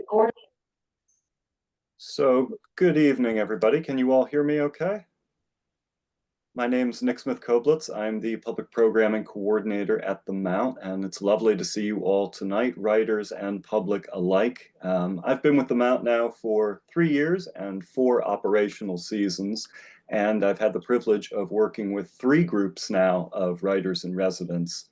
recording. So, good evening, everybody. Can you all hear me okay? My name's Nick Smith-Koblitz. I'm the Public Programming Coordinator at the Mount, and it's lovely to see you all tonight, writers and public alike. I've been with the Mount now for 3 years and 4 operational seasons, and I've had the privilege of working with 3 groups now of writers in residence.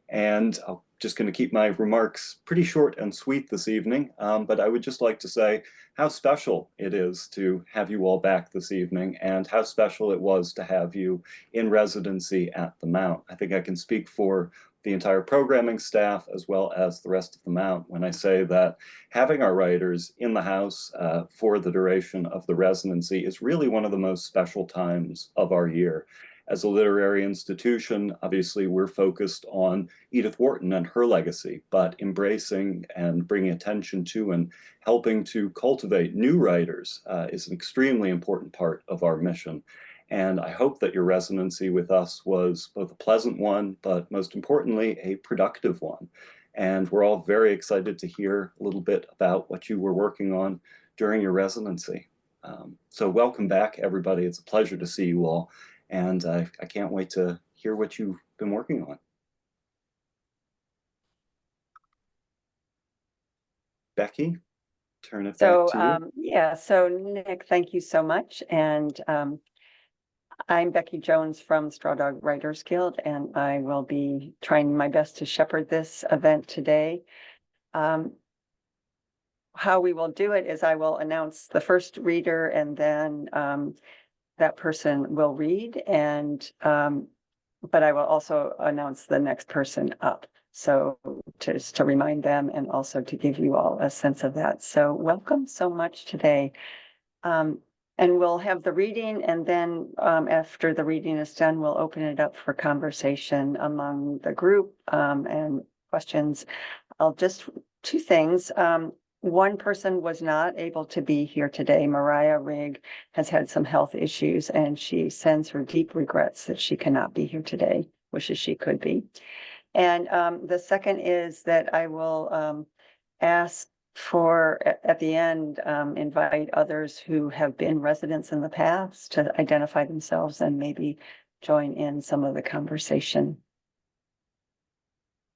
And I'm just going to keep my remarks pretty short and sweet this evening, but I would just like to say how special it is to have you all back this evening and how special it was to have you in residency at the Mount. I think I can speak for the entire programming staff as well as the rest of the Mount when I say that having our writers in the house for the duration of the residency is really one of the most special times of our year. As a literary institution, obviously we're focused on Edith Wharton and her legacy, but embracing and bringing attention to and helping to cultivate new writers is an extremely important part of our mission. And I hope that your residency with us was both a pleasant one, but most importantly, a productive one. And we're all very excited to hear a little bit about what you were working on during your residency. So welcome back, everybody. It's a pleasure to see you all. And I can't wait to hear what you've been working on. Becky, turn it back to you. Yeah, so Nick, thank you so much. And I'm Becky Jones from Straw Dog Writers Guild, and I will be trying my best to shepherd this event today. How we will do it is I will announce the first reader, and then that person will read, and but I will also announce the next person up. So just to remind them and also to give you all a sense of that. So welcome so much today. And we'll have the reading, and then after the reading is done, we'll open it up for conversation among the group and questions. Two things. One person was not able to be here today. Mariah Rigg has had some health issues, and she sends her deep regrets that she cannot be here today, wishes she could be. And the second is that I will ask for, at the end, invite others who have been residents in the past to identify themselves and maybe join in some of the conversation.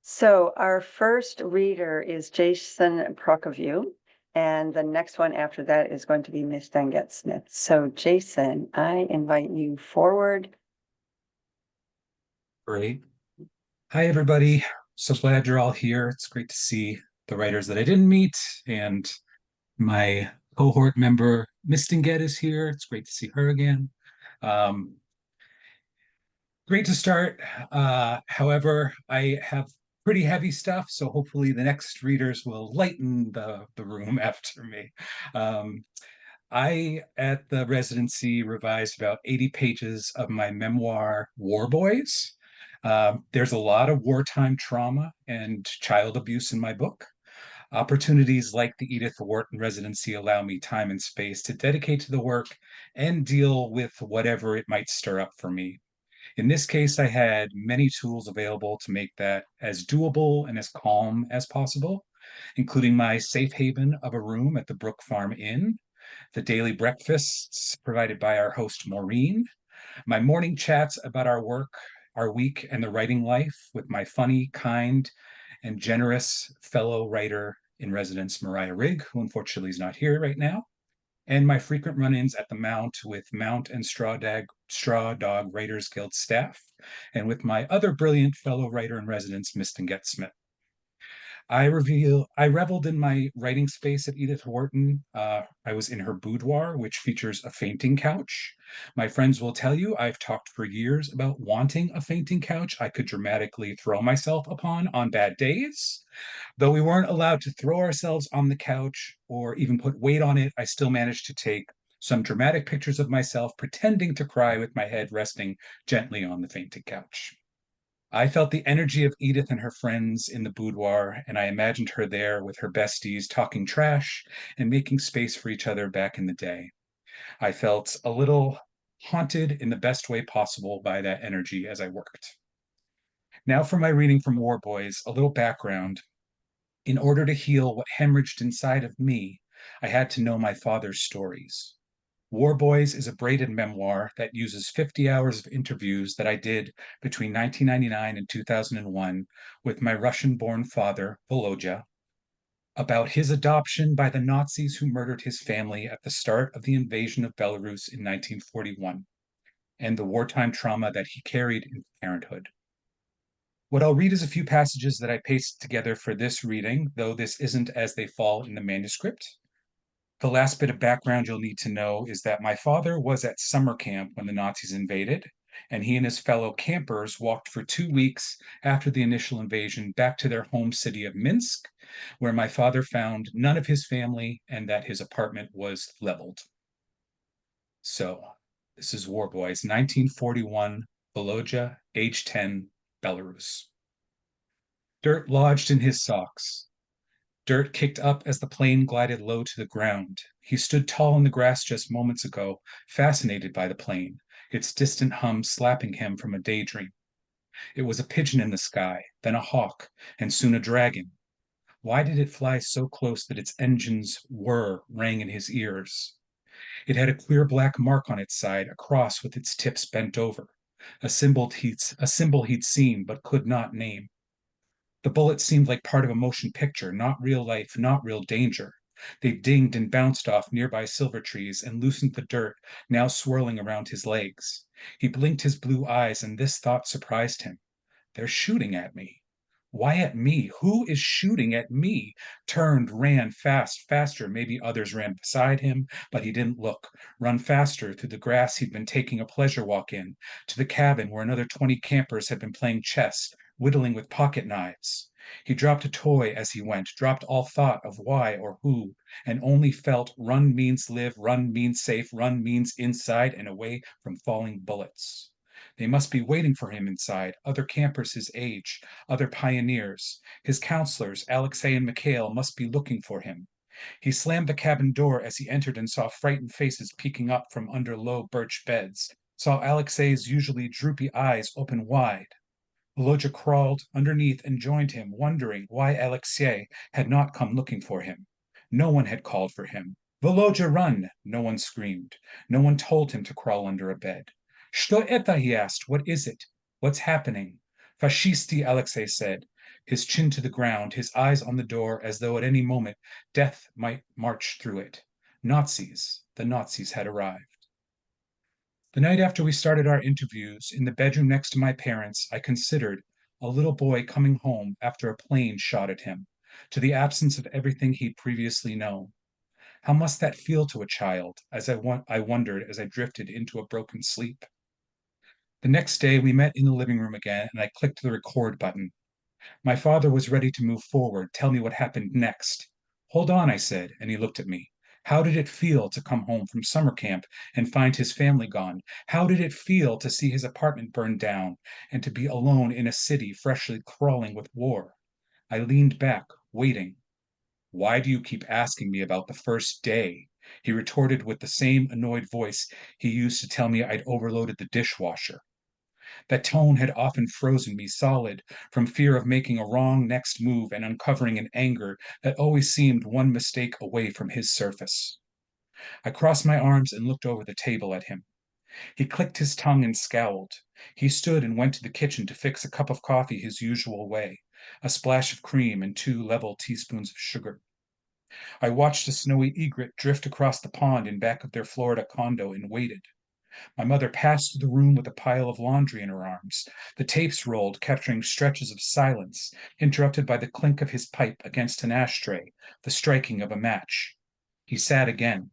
So our first reader is Jason Prokowiew, and the next one after that is going to be Mistinguette Smith. So Jason, I invite you forward. Great. Hi, everybody. So glad you're all here. It's great to see the writers that I didn't meet, and my cohort member Mistinguette is here. It's great to see her again. Great to start. However, I have pretty heavy stuff, so hopefully the next readers will lighten the room after me. I, at the residency, revised about 80 pages of my memoir, War Boys. There's a lot of wartime trauma and child abuse in my book. Opportunities like the Edith Wharton residency allow me time and space to dedicate to the work and deal with whatever it might stir up for me. In this case, I had many tools available to make that as doable and as calm as possible, including my safe haven of a room at the Brook Farm Inn, the daily breakfasts provided by our host Maureen, my morning chats about our work, our week, and the writing life with my funny, kind, and generous fellow writer in residence, Mariah Rigg, who unfortunately is not here right now, and my frequent run-ins at the Mount with Mount and Straw Dog Writers Guild staff, and with my other brilliant fellow writer in residence, Mistinguette Smith. I reveled in my writing space at Edith Wharton. I was in her boudoir, which features a fainting couch. My friends will tell you I've talked for years about wanting a fainting couch I could dramatically throw myself upon on bad days. Though we weren't allowed to throw ourselves on the couch or even put weight on it, I still managed to take some dramatic pictures of myself pretending to cry with my head resting gently on the fainting couch. I felt the energy of Edith and her friends in the boudoir, and I imagined her there with her besties talking trash and making space for each other back in the day. I felt a little haunted in the best way possible by that energy as I worked. Now for my reading from War Boys, a little background. In order to heal what hemorrhaged inside of me, I had to know my father's stories. War Boys is a braided memoir that uses 50 hours of interviews that I did between 1999 and 2001 with my Russian-born father, Volodya, about his adoption by the Nazis who murdered his family at the start of the invasion of Belarus in 1941, and the wartime trauma that he carried into parenthood. What I'll read is a few passages that I pasted together for this reading, though this isn't as they fall in the manuscript. The last bit of background you'll need to know is that my father was at summer camp when the Nazis invaded, and he and his fellow campers walked for 2 weeks after the initial invasion back to their home city of Minsk, where my father found none of his family and that his apartment was leveled. So, this is War Boys, 1941, Volodya, age 10, Belarus. Dirt lodged in his socks. Dirt kicked up as the plane glided low to the ground. He stood tall in the grass just moments ago, fascinated by the plane, its distant hum slapping him from a daydream. It was a pigeon in the sky, then a hawk, and soon a dragon. Why did it fly so close that its engine's whir rang in his ears? It had a clear black mark on its side, a cross with its tips bent over, a symbol he'd seen but could not name. The bullets seemed like part of a motion picture, not real life, not real danger. They dinged and bounced off nearby silver trees and loosened the dirt, now swirling around his legs. He blinked his blue eyes, and this thought surprised him. They're shooting at me. Why at me? Who is shooting at me? Turned, ran fast, faster. Maybe others ran beside him, but he didn't look. Run faster through the grass he'd been taking a pleasure walk in, to the cabin where another 20 campers had been playing chess, whittling with pocket knives. He dropped a toy as he went, dropped all thought of why or who, and only felt run means live, run means safe, run means inside and away from falling bullets. They must be waiting for him inside, other campers his age, other pioneers. His counselors, Alexei and Mikhail, must be looking for him. He slammed the cabin door as he entered and saw frightened faces peeking up from under low birch beds, saw Alexei's usually droopy eyes open wide. Volodya crawled underneath and joined him, wondering why Alexei had not come looking for him. No one had called for him. Volodya, run! No one screamed. No one told him to crawl under a bed. Что это? He asked. What is it? What's happening? Fascisti, Alexei said, his chin to the ground, his eyes on the door as though at any moment death might march through it. Nazis. The Nazis had arrived. The night after we started our interviews, in the bedroom next to my parents, I considered a little boy coming home after a plane shot at him, to the absence of everything he'd previously known. How must that feel to a child, as I wondered as I drifted into a broken sleep? The next day, we met in the living room again, and I clicked the record button. My father was ready to move forward, tell me what happened next. Hold on, I said, and he looked at me. How did it feel to come home from summer camp and find his family gone? How did it feel to see his apartment burned down and to be alone in a city freshly crawling with war? I leaned back, waiting. Why do you keep asking me about the first day? He retorted with the same annoyed voice he used to tell me I'd overloaded the dishwasher. That tone had often frozen me solid from fear of making a wrong next move and uncovering an anger that always seemed one mistake away from his surface. I crossed my arms and looked over the table at him. He clicked his tongue and scowled. He stood and went to the kitchen to fix a cup of coffee his usual way, a splash of cream and 2 level teaspoons of sugar. I watched a snowy egret drift across the pond in back of their Florida condo and waited. My mother passed through the room with a pile of laundry in her arms. The tapes rolled, capturing stretches of silence, interrupted by the clink of his pipe against an ashtray, the striking of a match. He sat again.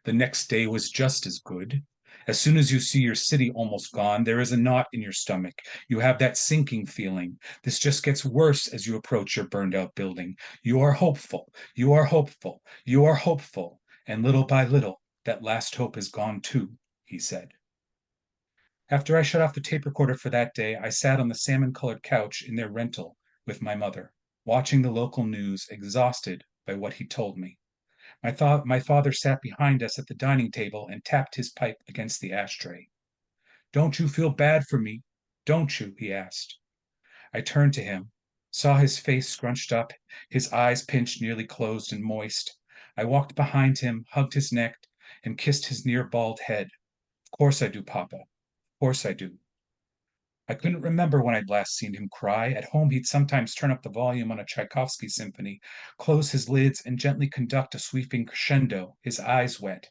The next day was just as good. As soon as you see your city almost gone, there is a knot in your stomach. You have that sinking feeling. This just gets worse as you approach your burned out building. You are hopeful. You are hopeful. You are hopeful. And little by little, that last hope is gone too, he said. After I shut off the tape recorder for that day, I sat on the salmon-colored couch in their rental with my mother, watching the local news, exhausted by what he told me. My father sat behind us at the dining table and tapped his pipe against the ashtray. Don't you feel bad for me? Don't you? He asked. I turned to him. Saw his face scrunched up, his eyes pinched, nearly closed and moist. I walked behind him, hugged his neck, and kissed his near bald head. Of course I do, Papa. Of course I do. I couldn't remember when I'd last seen him cry. At home, he'd sometimes turn up the volume on a Tchaikovsky symphony, close his lids, and gently conduct a sweeping crescendo, his eyes wet.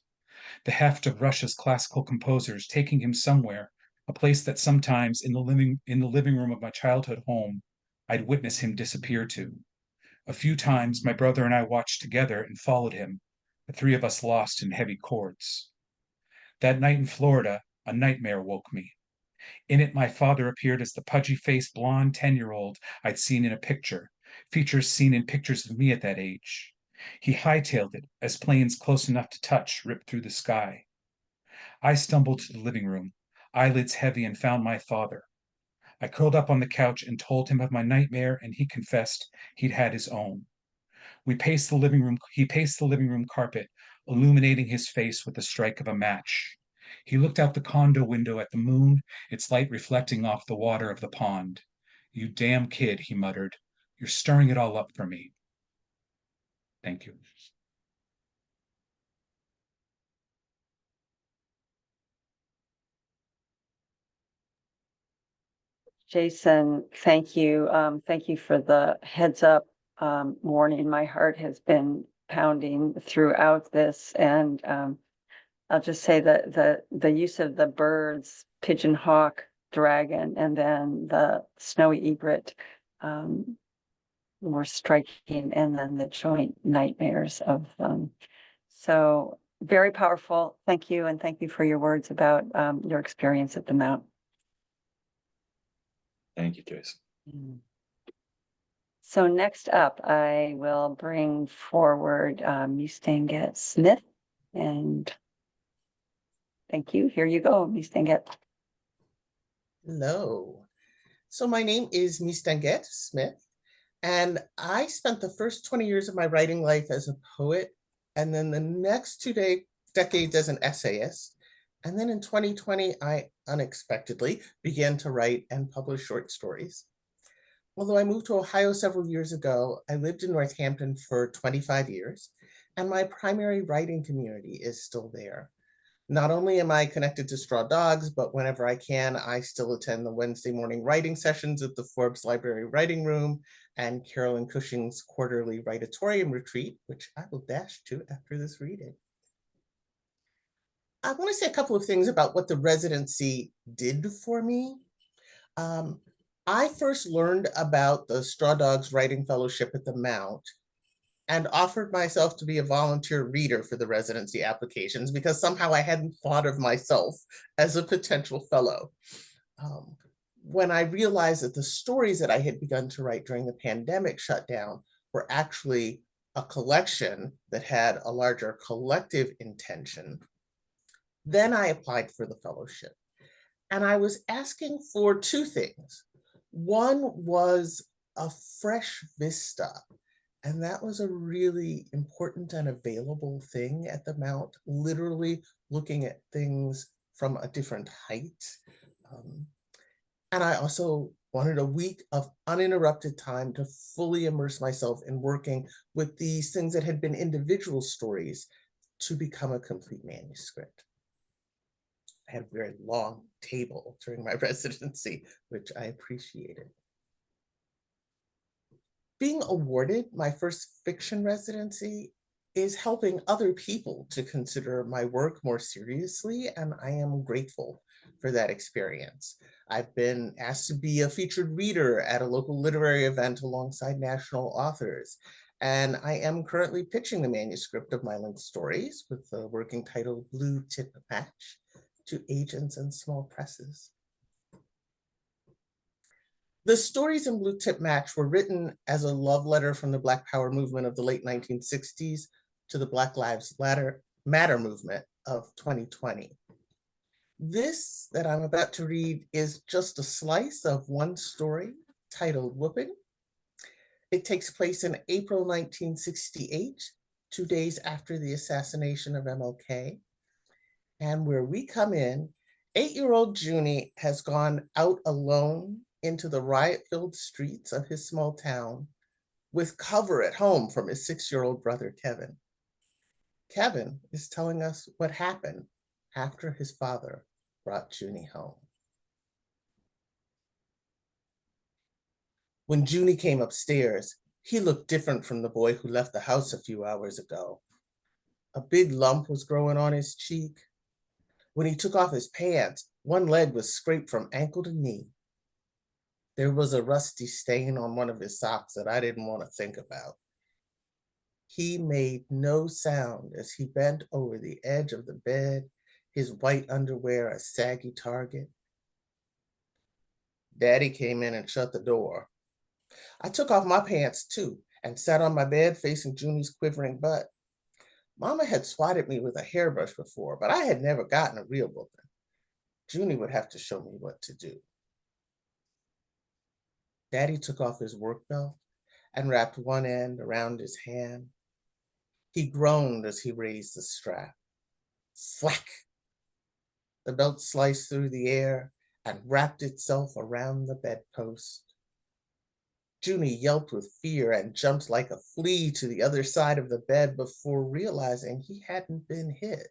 The heft of Russia's classical composers taking him somewhere, a place that sometimes in the living room of my childhood home, I'd witness him disappear to. A few times my brother and I watched together and followed him, the three of us lost in heavy chords. That night in Florida, a nightmare woke me. In it, my father appeared as the pudgy-faced blonde 10-year-old I'd seen in a picture, features seen in pictures of me at that age. He hightailed it as planes close enough to touch ripped through the sky. I stumbled to the living room, eyelids heavy, and found my father. I curled up on the couch and told him of my nightmare, and he confessed he'd had his own. He paced the living room carpet, illuminating his face with the strike of a match. He looked out the condo window at the moon, its light reflecting off the water of the pond. "You damn kid," he muttered. "You're stirring it all up for me." Thank you. Jason, thank you. Thank you for the heads up warning. My heart has been pounding throughout this, and I'll just say that the use of the birds, pigeon, hawk, dragon, and then the snowy egret were striking, and then the joint nightmares of them. So very powerful. Thank you, and thank you for your words about your experience at the Mount. Thank you, Jason. So next up, I will bring forward Mistinguette Smith, and thank you. Here you go, Mistinguette. Hello. So my name is Mistinguette Smith, and I spent the first 20 years of my writing life as a poet, and then the next two decades as an essayist. And then in 2020, I unexpectedly began to write and publish short stories. Although I moved to Ohio several years ago, I lived in Northampton for 25 years, and my primary writing community is still there. Not only am I connected to Straw Dogs, but whenever I can, I still attend the Wednesday morning writing sessions at the Forbes Library Writing Room and Carolyn Cushing's quarterly Writatorium retreat, which I will dash to after this reading. I want to say a couple of things about what the residency did for me. I first learned about the Straw Dogs Writing Fellowship at the Mount and offered myself to be a volunteer reader for the residency applications because somehow I hadn't thought of myself as a potential fellow. When I realized that the stories that I had begun to write during the pandemic shutdown were actually a collection that had a larger collective intention, then I applied for the fellowship. And I was asking for two things. One was a fresh vista, and that was a really important and available thing at the Mount, literally looking at things from a different height. And I also wanted a week of uninterrupted time to fully immerse myself in working with these things that had been individual stories to become a complete manuscript. I had a very long table during my residency, which I appreciated. Being awarded my first fiction residency is helping other people to consider my work more seriously, and I am grateful for that experience. I've been asked to be a featured reader at a local literary event alongside national authors, and I am currently pitching the manuscript of my linked stories with the working title Blue Tip Match to agents and small presses. The stories in Blue Tip Match were written as a love letter from the Black Power movement of the late 1960s to the Black Lives Matter movement of 2020. This that I'm about to read is just a slice of one story titled Whooping. It takes place in April 1968, 2 days after the assassination of MLK. And where we come in, 8-year-old Junie has gone out alone into the riot-filled streets of his small town with cover at home from his 6-year-old brother, Kevin. Kevin is telling us what happened after his father brought Junie home. When Junie came upstairs, he looked different from the boy who left the house a few hours ago. A big lump was growing on his cheek. When he took off his pants, one leg was scraped from ankle to knee. There was a rusty stain on one of his socks that I didn't want to think about. He made no sound as he bent over the edge of the bed, his white underwear a saggy target. Daddy came in and shut the door. I took off my pants too and sat on my bed facing Junie's quivering butt. Mama had swatted me with a hairbrush before, but I had never gotten a real whooping. Junie would have to show me what to do. Daddy took off his work belt and wrapped one end around his hand. He groaned as he raised the strap. Thwack! The belt sliced through the air and wrapped itself around the bedpost. Junie yelped with fear and jumped like a flea to the other side of the bed before realizing he hadn't been hit.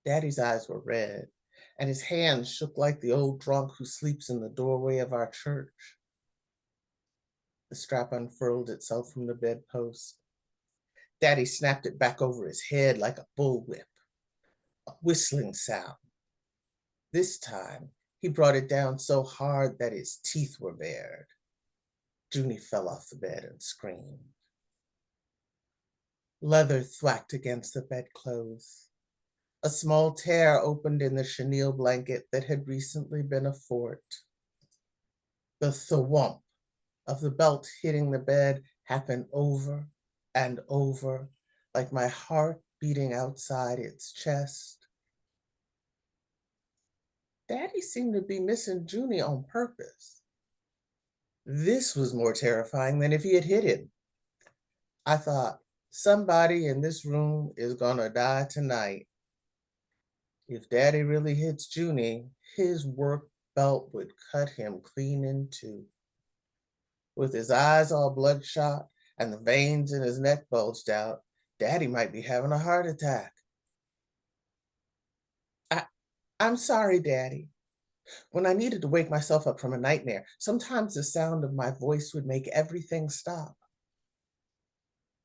Daddy's eyes were red, and his hands shook like the old drunk who sleeps in the doorway of our church. The strap unfurled itself from the bedpost. Daddy snapped it back over his head like a bullwhip, a whistling sound. This time, he brought it down so hard that his teeth were bared. Junie fell off the bed and screamed. Leather thwacked against the bedclothes. A small tear opened in the chenille blanket that had recently been a fort. The thwomp of the belt hitting the bed happened over and over, like my heart beating outside its chest. Daddy seemed to be missing Junie on purpose. This was more terrifying than if he had hit him. I thought, somebody in this room is gonna die tonight. If Daddy really hits Junie, his work belt would cut him clean in two. With his eyes all bloodshot and the veins in his neck bulged out, Daddy might be having a heart attack. I'm sorry, Daddy. When I needed to wake myself up from a nightmare, sometimes the sound of my voice would make everything stop.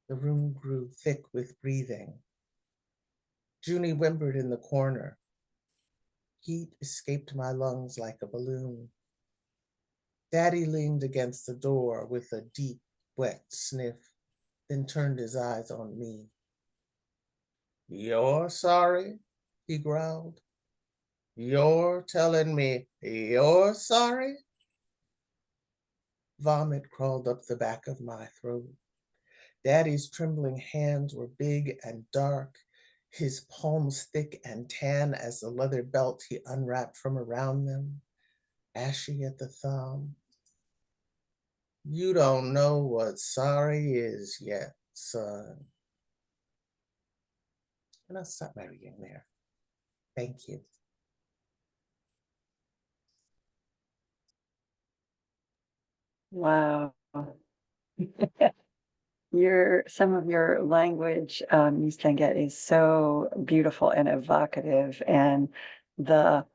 The room grew thick with breathing. Junie whimpered in the corner. Heat escaped my lungs like a balloon. Daddy leaned against the door with a deep, wet sniff, then turned his eyes on me. You're sorry? He growled. You're telling me you're sorry? Vomit crawled up the back of my throat. Daddy's trembling hands were big and dark, his palms thick and tan as the leather belt he unwrapped from around them, ashy at the thumb. You don't know what sorry is yet, son. And I'll stop my reading there. Thank you. Wow. Some of your language, Mistinguette, is so beautiful and evocative, and the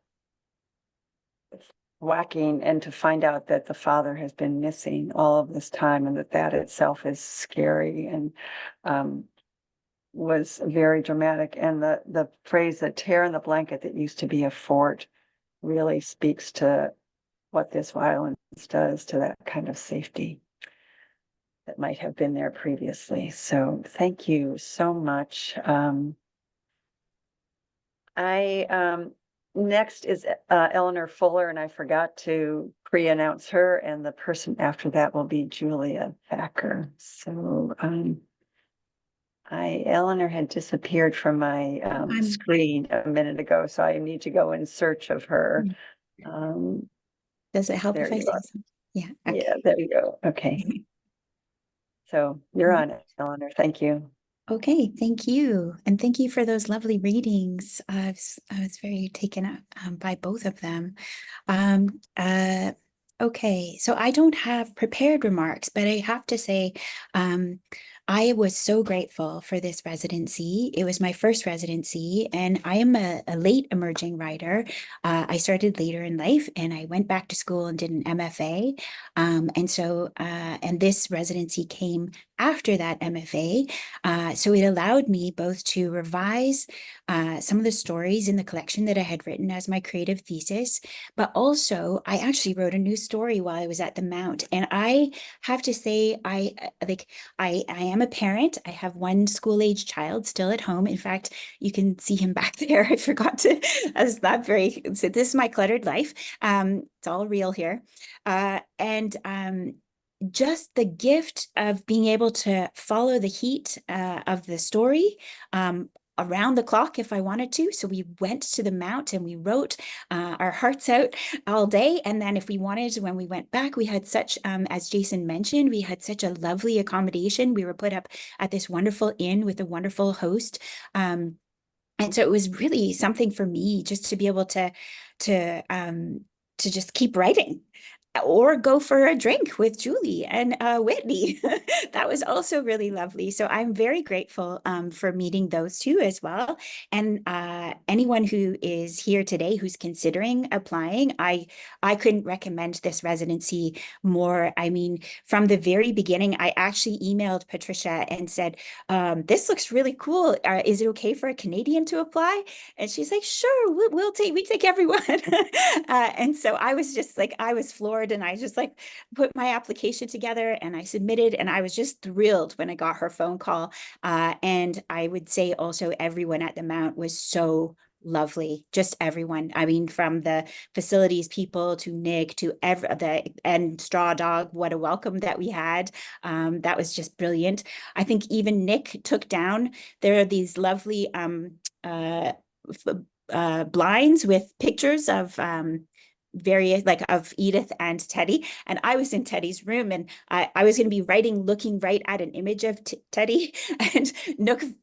whacking, and to find out that the father has been missing all of this time, and that itself is scary, and was very dramatic. And the phrase, "the tear in the blanket that used to be a fort," really speaks to what this violence does to that kind of safety that might have been there previously. So thank you so much. Next is Eleanor Fuller, and I forgot to pre-announce her, and the person after that will be Julia Thacker. So Eleanor had disappeared from my screen a minute ago, so I need to go in search of her. Does it help there if I you say are. something? Yeah. Okay. Yeah, there you go. Okay. So you're on it, Eleanor. Thank you. Okay, thank you. And thank you for those lovely readings. I was very taken up by both of them. Um, uh, okay, so I don't have prepared remarks, but I have to say, um, I was so grateful for this residency. It was my first residency, and I am a late emerging writer. I started later in life, and I went back to school and did an MFA. And this residency came after that MFA. So it allowed me both to revise some of the stories in the collection that I had written as my creative thesis, but also I actually wrote a new story while I was at the Mount. And I have to say, I am a parent. I have one school-age child still at home. In fact, you can see him back there. I forgot to, as that very, so this is my cluttered life. It's all real here. Just the gift of being able to follow the heat of the story around the clock if I wanted to. So we went to the Mount and we wrote our hearts out all day. And then if we wanted, when we went back, we had such, as Jason mentioned, we had such a lovely accommodation. We were put up at this wonderful inn with a wonderful host. And so it was really something for me just to be able to just keep writing or go for a drink with Julie and Whitney. That was also really lovely. So I'm very grateful for meeting those two as well. And anyone who is here today who's considering applying, I couldn't recommend this residency more. I mean, from the very beginning, I actually emailed Patricia and said, this looks really cool. Is it okay for a Canadian to apply? And she's like, sure, we take everyone. And so I was just like, I was floored, and I just like put my application together and I submitted, and I was just thrilled when I got her phone call. And I would say also everyone at the Mount was so lovely, just everyone. I mean, from the facilities people to Nick to and Straw Dog, what a welcome that we had. That was just brilliant. I think even Nick took down, there are these lovely blinds with pictures of various, like of Edith and Teddy. And I was in Teddy's room, and I was going to be writing, looking right at an image of Teddy. And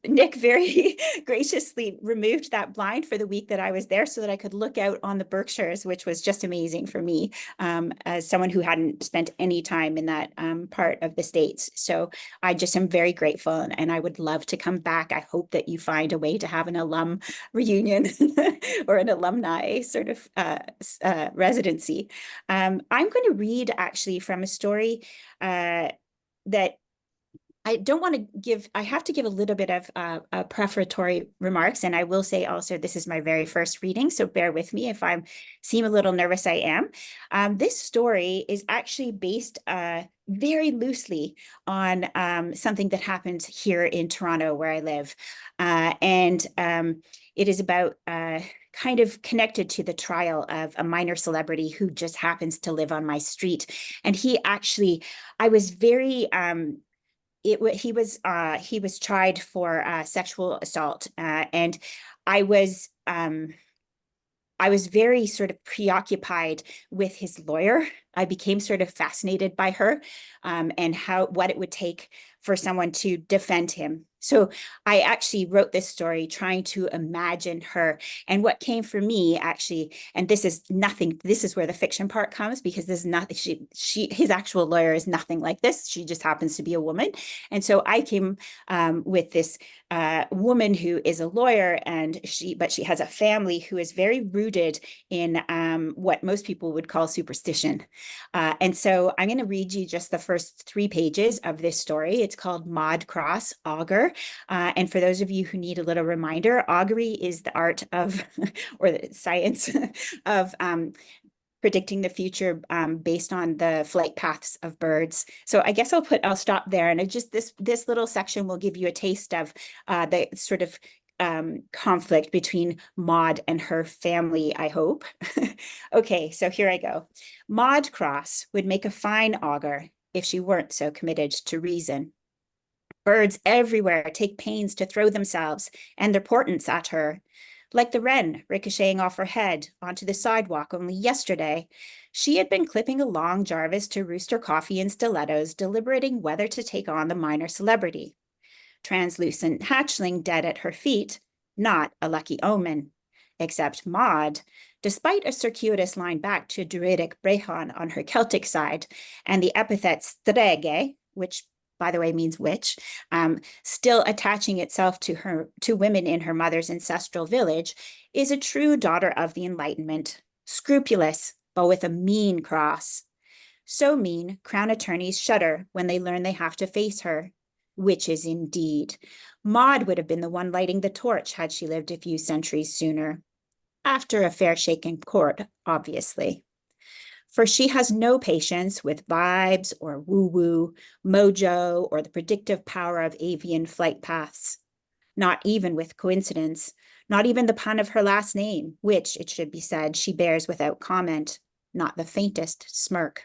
Nick very graciously removed that blind for the week that I was there so that I could look out on the Berkshires, which was just amazing for me as someone who hadn't spent any time in that part of the States. So I just am very grateful, and I would love to come back. I hope that you find a way to have an alum reunion or an alumni sort of residency. I'm going to read actually from a story that I don't want to give, I have to give a little bit of prefatory remarks. And I will say also, this is my very first reading, so bear with me if I seem a little nervous. I am. This story is actually based very loosely on something that happened here in Toronto where I live. It is about kind of connected to the trial of a minor celebrity who just happens to live on my street. And he actually, I was very, he was tried for sexual assault, and I was very sort of preoccupied with his lawyer. I became sort of fascinated by her and what it would take for someone to defend him. So I actually wrote this story trying to imagine her. And what came for me actually, and this is nothing, this is where the fiction part comes, because there's nothing, his actual lawyer is nothing like this. She just happens to be a woman. And so I came with this woman who is a lawyer, but she has a family who is very rooted in what most people would call superstition. And so I'm going to read you just the first 3 pages of this story. It's called Maud Cross, Augur. And for those of you who need a little reminder, augury is the art of, or the science of predicting the future based on the flight paths of birds. So I guess I'll stop there. And this little section will give you a taste of the sort of conflict between Maud and her family, I hope. Okay, so here I go. Maud Cross would make a fine augur if she weren't so committed to reason. Birds everywhere take pains to throw themselves and their portents at her. Like the wren ricocheting off her head onto the sidewalk only yesterday, she had been clipping along Jarvis to roost her coffee in stilettos, deliberating whether to take on the minor celebrity. Translucent hatchling dead at her feet, not a lucky omen. Except Maud, despite a circuitous line back to Druidic Trahan on her Celtic side, and the epithet strege, which by the way means witch, still attaching itself to women in her mother's ancestral village, is a true daughter of the Enlightenment, scrupulous, but with a mean cross. So mean, crown attorneys shudder when they learn they have to face her. Witches indeed. Maud would have been the one lighting the torch had she lived a few centuries sooner. After a fair shake in court, obviously. For she has no patience with vibes or woo-woo, mojo, or the predictive power of avian flight paths. Not even with coincidence, not even the pun of her last name, which, it should be said, she bears without comment, not the faintest smirk.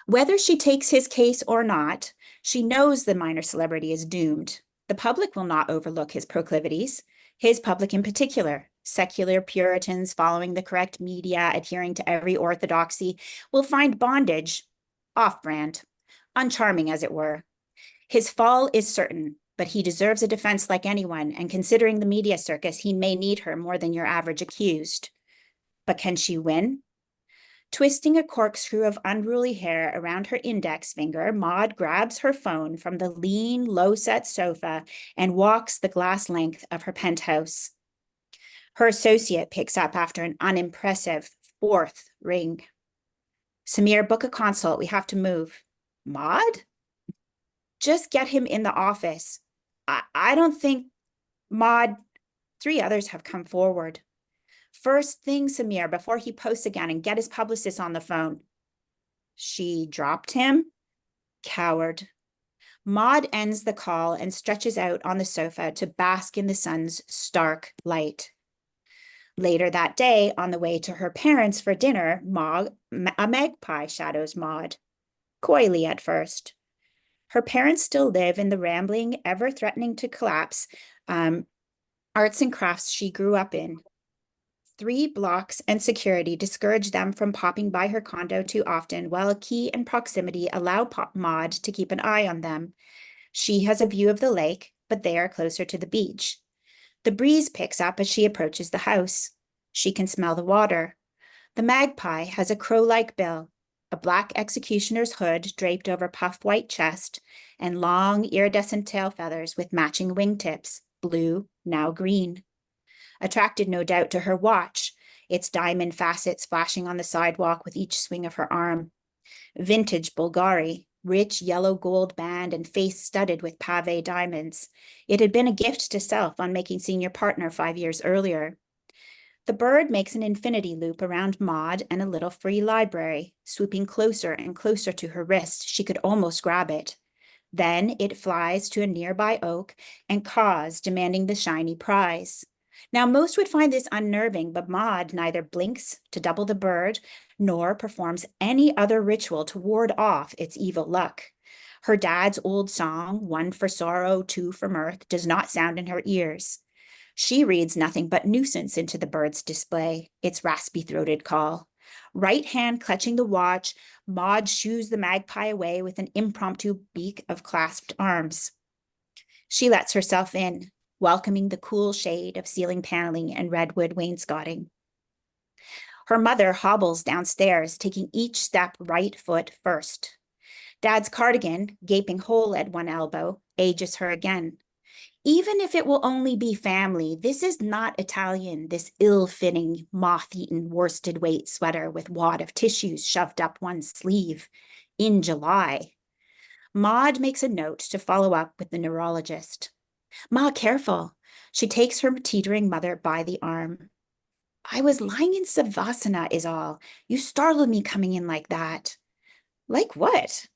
Whether she takes his case or not, she knows the minor celebrity is doomed. The public will not overlook his proclivities, his public in particular. Secular Puritans following the correct media, adhering to every orthodoxy, will find bondage off-brand, uncharming as it were. His fall is certain, but he deserves a defense like anyone, and considering the media circus, he may need her more than your average accused. But can she win? Twisting a corkscrew of unruly hair around her index finger, Maud grabs her phone from the lean, low-set sofa and walks the glass length of her penthouse. Her associate picks up after an unimpressive fourth ring. Samir, book a consult. We have to move. Maud? Just get him in the office. I don't think Maud. 3 others have come forward. First thing, Samir, before he posts again, and get his publicist on the phone. She dropped him? Coward. Maud ends the call and stretches out on the sofa to bask in the sun's stark light. Later that day, on the way to her parents for dinner, a magpie shadows Maud, coyly at first. Her parents still live in the rambling, ever-threatening to collapse arts and crafts she grew up in. 3 blocks and security discourage them from popping by her condo too often, while key and proximity allow Maud to keep an eye on them. She has a view of the lake, but they are closer to the beach. The breeze picks up as she approaches the house. She can smell the water. The magpie has a crow-like bill, a black executioner's hood draped over puff white chest, and long iridescent tail feathers with matching wingtips, blue, now green. Attracted no doubt to her watch, its diamond facets flashing on the sidewalk with each swing of her arm. Vintage Bulgari, rich yellow gold band and face studded with pave diamonds. It had been a gift to self on making senior partner 5 years earlier. The bird makes an infinity loop around Maud and a little free library, swooping closer and closer to her wrist. She could almost grab it. Then it flies to a nearby oak and caws, demanding the shiny prize. Now, most would find this unnerving, but Maud neither blinks to double the bird nor performs any other ritual to ward off its evil luck. Her dad's old song, 1 for sorrow, 2 for mirth, does not sound in her ears. She reads nothing but nuisance into the bird's display, its raspy-throated call. Right hand clutching the watch, Maud shoos the magpie away with an impromptu beak of clasped arms. She lets herself in, welcoming the cool shade of ceiling paneling and redwood wainscoting. Her mother hobbles downstairs, taking each step right foot first. Dad's cardigan, gaping hole at one elbow, ages her again. Even if it will only be family, this is not Italian, this ill-fitting, moth-eaten, worsted-weight sweater with wad of tissues shoved up one sleeve. In July. Maud makes a note to follow up with the neurologist. Ma, careful. She takes her teetering mother by the arm. I was lying in Savasana is all. You startled me coming in like that. Like what?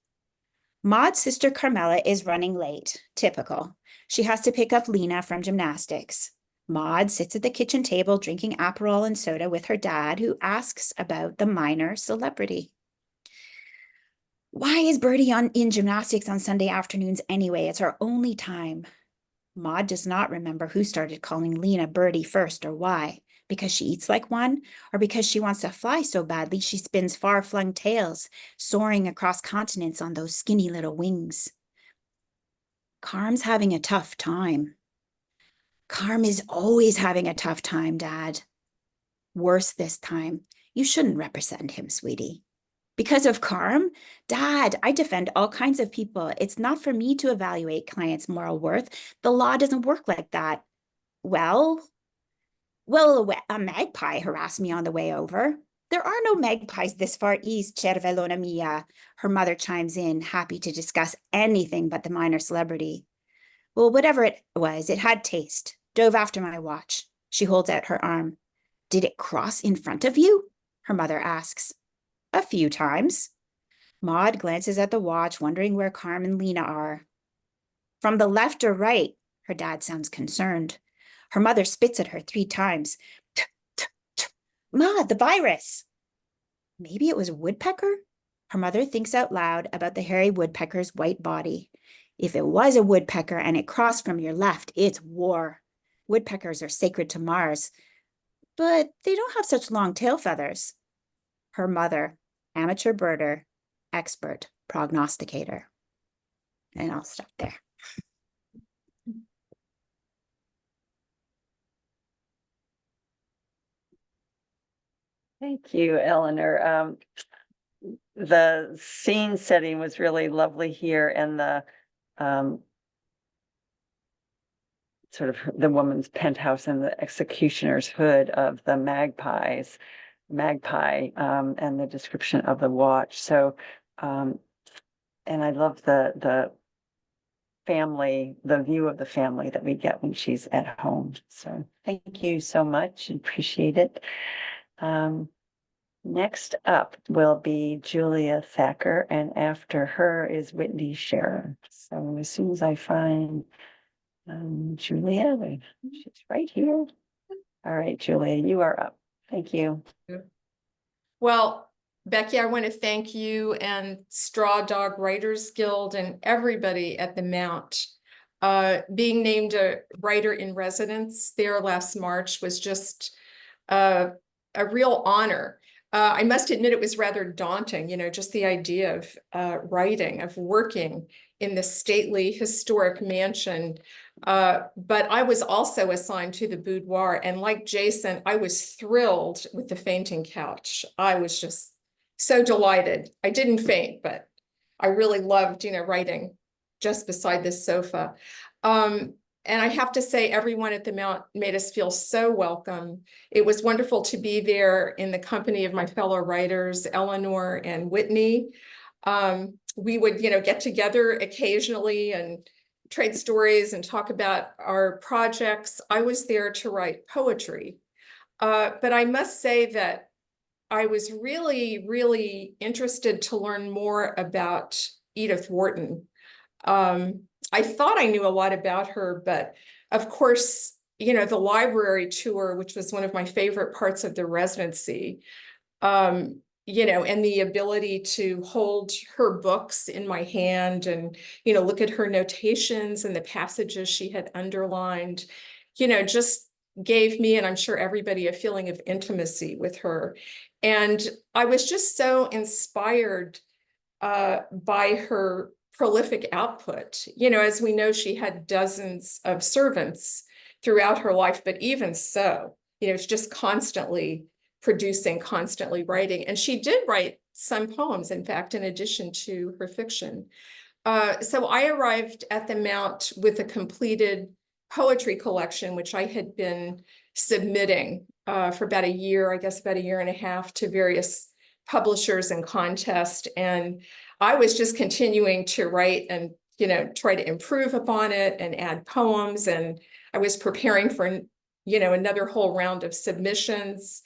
Maud's sister Carmela is running late. Typical. She has to pick up Lena from gymnastics. Maud sits at the kitchen table drinking Aperol and soda with her dad, who asks about the minor celebrity. Why is Bertie in gymnastics on Sunday afternoons anyway? It's our only time. Maud does not remember who started calling Lena Bertie first or why. Because she eats like one, or because she wants to fly so badly she spins far-flung tales, soaring across continents on those skinny little wings. Carm's having a tough time. Carm is always having a tough time, Dad. Worse this time. You shouldn't represent him, sweetie. Because of Carm? Dad, I defend all kinds of people. It's not for me to evaluate clients' moral worth. The law doesn't work like that. Well, a magpie harassed me on the way over. There are no magpies this far east, cervellona mia. Her mother chimes in, happy to discuss anything but the minor celebrity. Well, whatever it was, it had taste. Dove after my watch. She holds out her arm. Did it cross in front of you? Her mother asks. A few times. Maud glances at the watch, wondering where Carm and Lena are. From the left or right? Her dad sounds concerned. Her mother spits at her 3 times. Ma, the virus. Maybe it was a woodpecker? Her mother thinks out loud about the hairy woodpecker's white body. If it was a woodpecker and it crossed from your left, it's war. Woodpeckers are sacred to Mars, but they don't have such long tail feathers. Her mother, amateur birder, expert prognosticator. And I'll stop there. Thank you, Eleanor. The scene setting was really lovely here, and the sort of the woman's penthouse and the executioner's hood of the magpie, and the description of the watch. So, and I love the family, the view of the family that we get when she's at home. So thank you so much. Appreciate it. Next up will be Julia Thacker, and after her is Whitney Scharer. So as soon as I find Julia, she's right here. All right, Julia, you are up. Thank you. Well, Becky, I want to thank you and Straw Dog Writers Guild and everybody at the Mount. Being named a writer in residence there last March was just a real honor. I must admit it was rather daunting, just the idea of writing, of working in the stately historic mansion. But I was also assigned to the boudoir, and like Jason, I was thrilled with the fainting couch. I was just so delighted. I didn't faint, but I really loved, writing just beside this sofa. And I have to say, everyone at the Mount made us feel so welcome. It was wonderful to be there in the company of my fellow writers, Eleanor and Whitney. We would, get together occasionally and trade stories and talk about our projects. I was there to write poetry. But I must say that I was really, really interested to learn more about Edith Wharton. I thought I knew a lot about her, but of course, the library tour, which was one of my favorite parts of the residency, and the ability to hold her books in my hand and, look at her notations and the passages she had underlined, just gave me, and I'm sure everybody, a feeling of intimacy with her. And I was just so inspired by her prolific output. As we know, she had dozens of servants throughout her life, but even so, it's just constantly producing, constantly writing. And she did write some poems, in fact, in addition to her fiction. So I arrived at the Mount with a completed poetry collection, which I had been submitting for about a year, I guess about a year and a half, to various publishers and contests. And I was just continuing to write and, try to improve upon it and add poems. And I was preparing for, another whole round of submissions.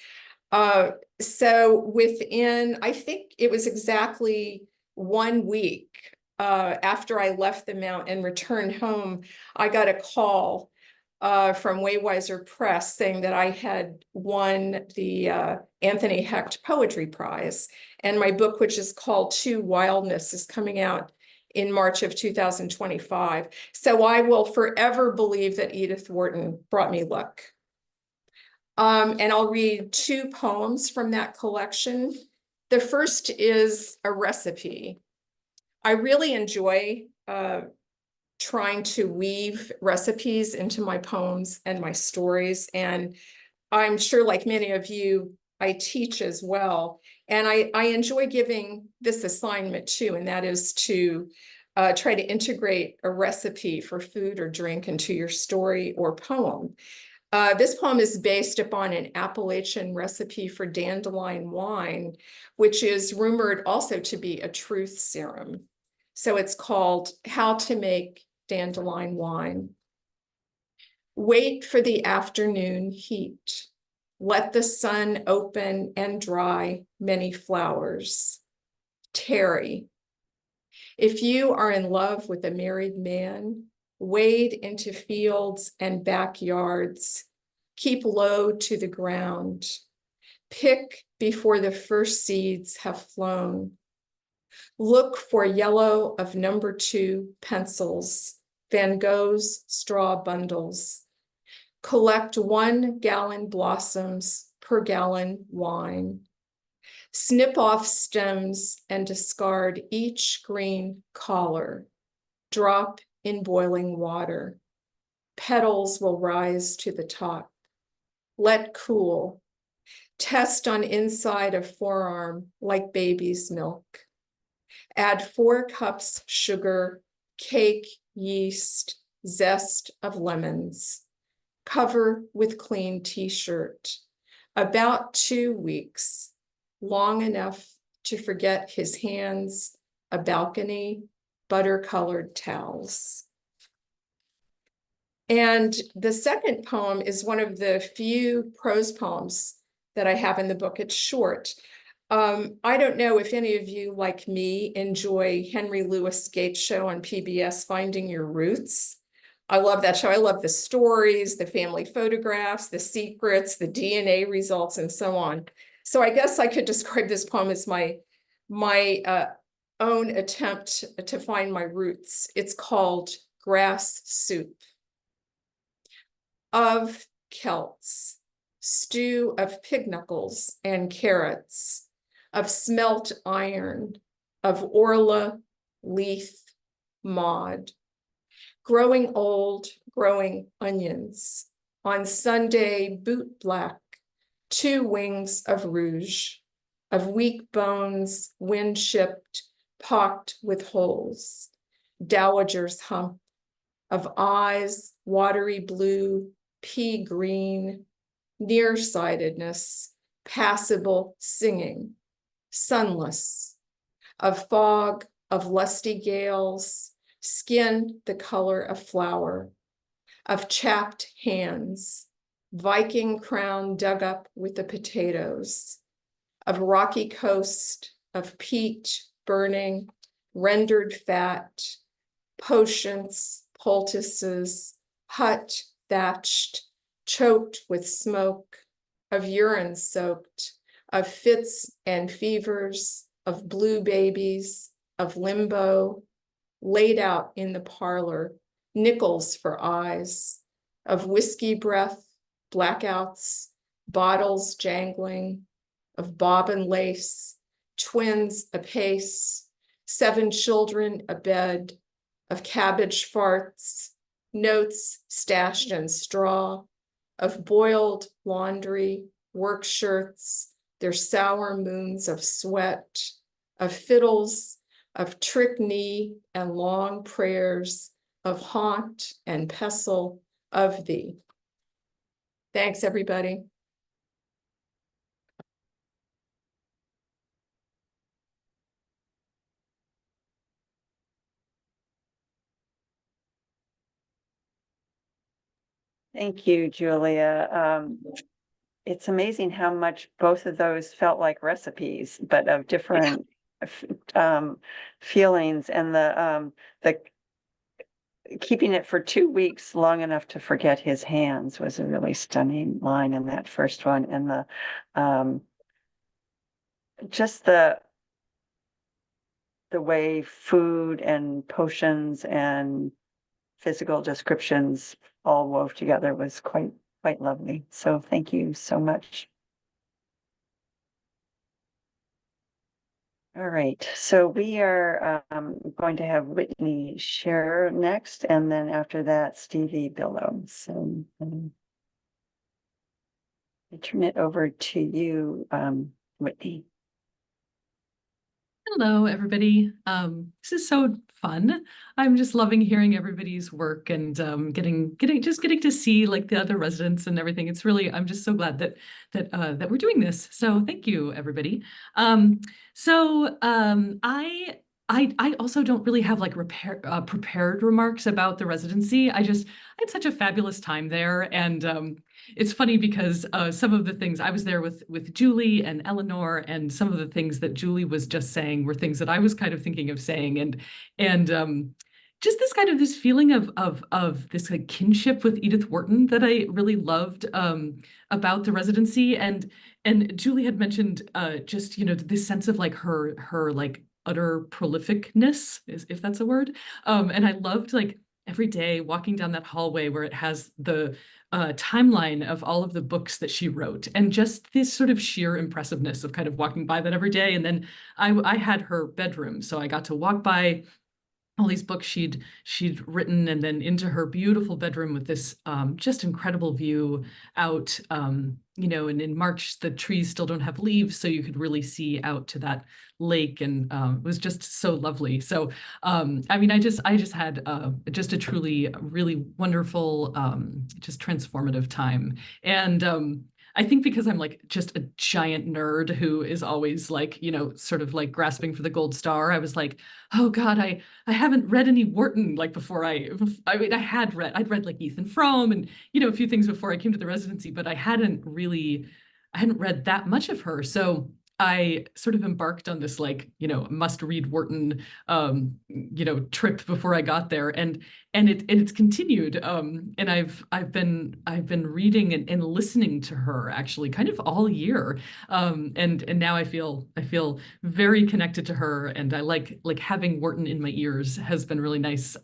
So within, I think it was exactly 1 week after I left the Mount and returned home, I got a call from Waywiser Press saying that I had won the Anthony Hecht Poetry Prize. And my book, which is called To Wildness, is coming out in March of 2025. So I will forever believe that Edith Wharton brought me luck. And I'll read 2 poems from that collection. The first is a recipe. I really enjoy trying to weave recipes into my poems and my stories. And I'm sure, like many of you, I teach as well. And I enjoy giving this assignment too, and that is to try to integrate a recipe for food or drink into your story or poem. This poem is based upon an Appalachian recipe for dandelion wine, which is rumored also to be a truth serum. So it's called How to Make Dandelion Wine. Wait for the afternoon heat. Let the sun open and dry many flowers. Tarry. If you are in love with a married man, wade into fields and backyards. Keep low to the ground. Pick before the first seeds have flown. Look for yellow of number 2 pencils, Van Gogh's straw bundles. Collect 1 gallon blossoms per gallon wine. Snip off stems and discard each green collar. Drop in boiling water. Petals will rise to the top. Let cool. Test on inside of forearm like baby's milk. Add 4 cups sugar, cake, yeast, zest of lemons. Cover with clean t-shirt. About 2 weeks, long enough to forget his hands, a balcony, butter-colored towels. And the second poem is one of the few prose poems that I have in the book. It's short. I don't know if any of you, like me, enjoy Henry Louis Gates' show on PBS, Finding Your Roots. I love that show. I love the stories, the family photographs, the secrets, the DNA results, and so on. So I guess I could describe this poem as my own attempt to find my roots. It's called Grass Soup. Of Celts, stew of pig knuckles and carrots, of smelt iron, of orla, leaf, maud. Growing old, growing onions, on Sunday boot black, 2 wings of rouge, of weak bones, wind-shipped, pocked with holes, dowager's hump, of eyes, watery blue, pea green, nearsightedness, passable singing, sunless, of fog, of lusty gales, skin the color of flour, of chapped hands, Viking crown dug up with the potatoes, of rocky coast, of peat burning, rendered fat, potions, poultices, hut thatched, choked with smoke, of urine soaked, of fits and fevers, of blue babies, of limbo, laid out in the parlor, nickels for eyes, of whiskey breath, blackouts, bottles jangling, of bobbin lace, twins apace, 7 children abed, of cabbage farts, notes stashed in straw, of boiled laundry, work shirts, their sour moons of sweat, of fiddles, of trick knee and long prayers, of haunt and pestle of thee. Thanks, everybody. Thank you, Julia. It's amazing how much both of those felt like recipes, but of different feelings, and the keeping it for 2 weeks long enough to forget his hands was a really stunning line in that first one. And the just the way food and potions and physical descriptions all wove together was quite lovely. So thank you so much. All right, so we are going to have Whitney Scharer next, and then after that, Stevie Billow. So I turn it over to you, Whitney. Hello, everybody. This is so fun. I'm just loving hearing everybody's work and getting to see like the other residents and everything. It's really, I'm just so glad that we're doing this. So thank you, everybody. I also don't really have like prepared remarks about the residency. I had such a fabulous time there, and it's funny because some of the things I was there with Julie and Eleanor, and some of the things that Julie was just saying were things that I was kind of thinking of saying, and just this kind of this feeling of this like kinship with Edith Wharton that I really loved about the residency, and Julie had mentioned just this sense of like her like utter prolificness, if that's a word, and I loved like every day walking down that hallway where it has the timeline of all of the books that she wrote, and just this sort of sheer impressiveness of kind of walking by that every day. And then I had her bedroom, so I got to walk by all these books she'd written, and then into her beautiful bedroom with this just incredible view out, and in March the trees still don't have leaves, so you could really see out to that lake, and it was just so lovely. So I mean, I just had just a truly really wonderful, just transformative time. And I think because I'm like just a giant nerd who is always like, sort of like grasping for the gold star, I was like, oh God, I haven't read any Wharton like before. I mean, I'd read like Ethan Frome and, a few things before I came to the residency, but I hadn't read that much of her. So I sort of embarked on this like, must read Wharton, trip before I got there, and it's continued. And I've been reading and listening to her actually kind of all year, and now I feel very connected to her, and I like having Wharton in my ears has been really nice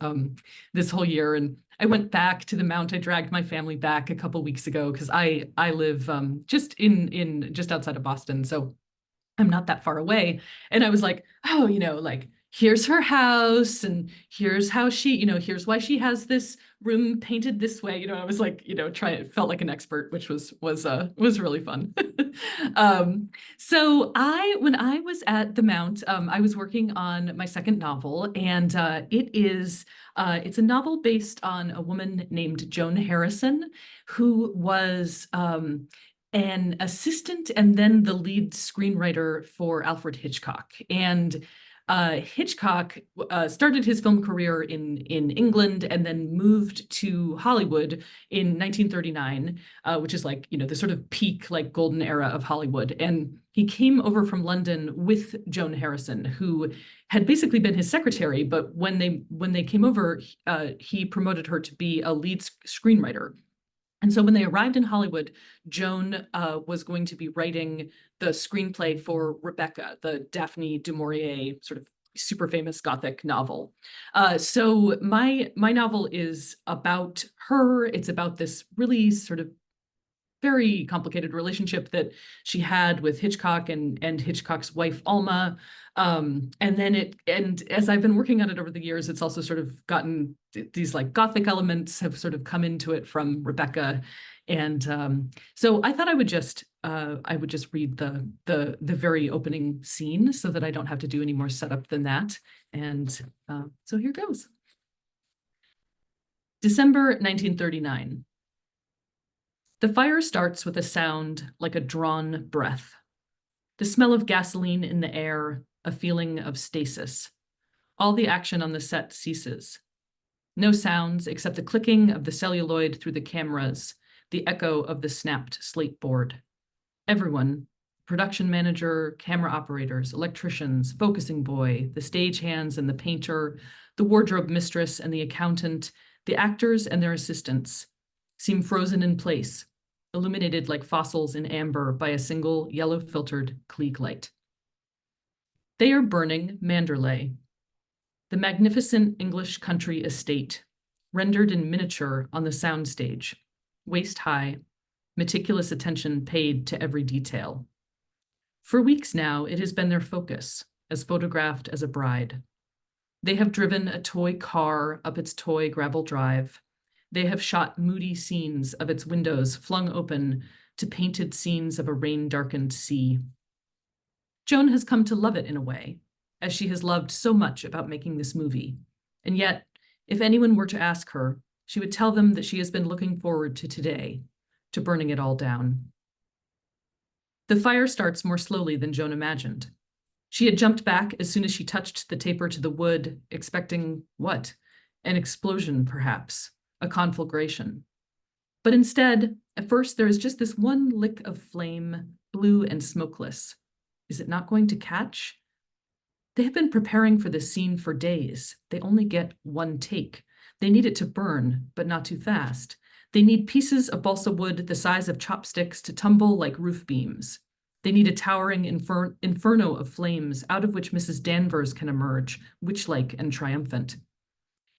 this whole year. And I went back to the Mount. I dragged my family back a couple weeks ago because I live just just outside of Boston, so I'm not that far away. And I was like, oh, like here's her house, and here's how she, here's why she has this room painted this way. I was like, felt like an expert, which was really fun. So when I was at the Mount, I was working on my second novel, and it's a novel based on a woman named Joan Harrison, who was an assistant and then the lead screenwriter for Alfred Hitchcock. And Hitchcock started his film career in England and then moved to Hollywood in 1939, which is like, the sort of peak, like golden era of Hollywood. And he came over from London with Joan Harrison, who had basically been his secretary. But when they came over, he promoted her to be a lead screenwriter. And so when they arrived in Hollywood, Joan was going to be writing the screenplay for Rebecca, the Daphne du Maurier sort of super famous Gothic novel. So my novel is about her. It's about this really sort of very complicated relationship that she had with Hitchcock and Hitchcock's wife Alma. And as I've been working on it over the years, it's also sort of gotten these like Gothic elements have sort of come into it from Rebecca. And so I thought I would just read the very opening scene so that I don't have to do any more setup than that. And so here goes. December 1939. The fire starts with a sound like a drawn breath. The smell of gasoline in the air, a feeling of stasis. All the action on the set ceases. No sounds except the clicking of the celluloid through the cameras, the echo of the snapped slate board. Everyone, production manager, camera operators, electricians, focusing boy, the stagehands and the painter, the wardrobe mistress and the accountant, the actors and their assistants, seem frozen in place, illuminated like fossils in amber by a single yellow-filtered Klieg light. They are burning Manderley, the magnificent English country estate, rendered in miniature on the soundstage, waist-high, meticulous attention paid to every detail. For weeks now, it has been their focus, as photographed as a bride. They have driven a toy car up its toy gravel drive. They have shot moody scenes of its windows flung open to painted scenes of a rain-darkened sea. Joan has come to love it in a way, as she has loved so much about making this movie. And yet, if anyone were to ask her, she would tell them that she has been looking forward to today, to burning it all down. The fire starts more slowly than Joan imagined. She had jumped back as soon as she touched the taper to the wood, expecting what? An explosion, perhaps, a conflagration. But instead, at first, there is just this one lick of flame, blue and smokeless. Is it not going to catch? They have been preparing for this scene for days. They only get one take. They need it to burn, but not too fast. They need pieces of balsa wood the size of chopsticks to tumble like roof beams. They need a towering inferno of flames out of which Mrs. Danvers can emerge, witch-like and triumphant.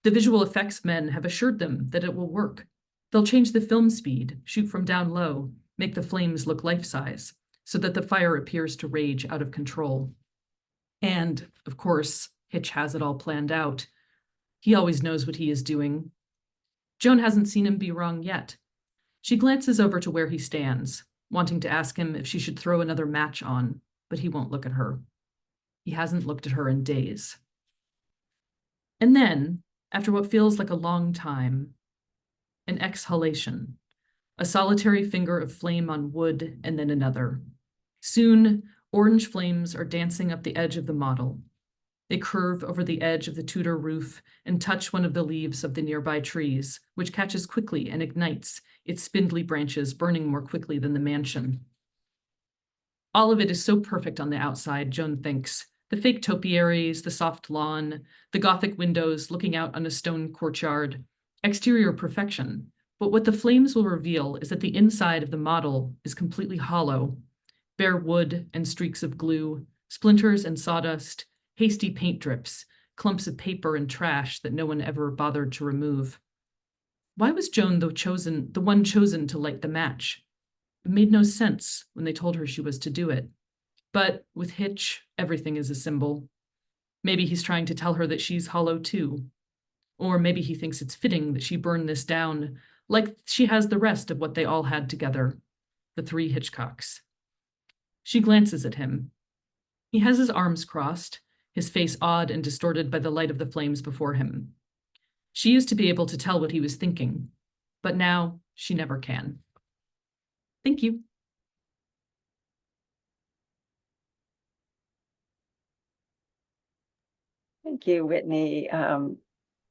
The visual effects men have assured them that it will work. They'll change the film speed, shoot from down low, make the flames look life-size, so that the fire appears to rage out of control. And, of course, Hitch has it all planned out. He always knows what he is doing. Joan hasn't seen him be wrong yet. She glances over to where he stands, wanting to ask him if she should throw another match on, but he won't look at her. He hasn't looked at her in days. And then, after what feels like a long time, an exhalation, a solitary finger of flame on wood, and then another. Soon, orange flames are dancing up the edge of the model. They curve over the edge of the Tudor roof and touch one of the leaves of the nearby trees, which catches quickly and ignites, its spindly branches burning more quickly than the mansion. All of it is so perfect on the outside, Joan thinks. The fake topiaries, the soft lawn, the Gothic windows looking out on a stone courtyard. Exterior perfection. But what the flames will reveal is that the inside of the model is completely hollow. Bare wood and streaks of glue, splinters and sawdust, hasty paint drips, clumps of paper and trash that no one ever bothered to remove. Why was Joan the one chosen to light the match? It made no sense when they told her she was to do it. But with Hitch, everything is a symbol. Maybe he's trying to tell her that she's hollow too. Or maybe he thinks it's fitting that she burn this down, like she has the rest of what they all had together, the three Hitchcocks. She glances at him. He has his arms crossed, his face odd and distorted by the light of the flames before him. She used to be able to tell what he was thinking, but now she never can. Thank you. Thank you, Whitney.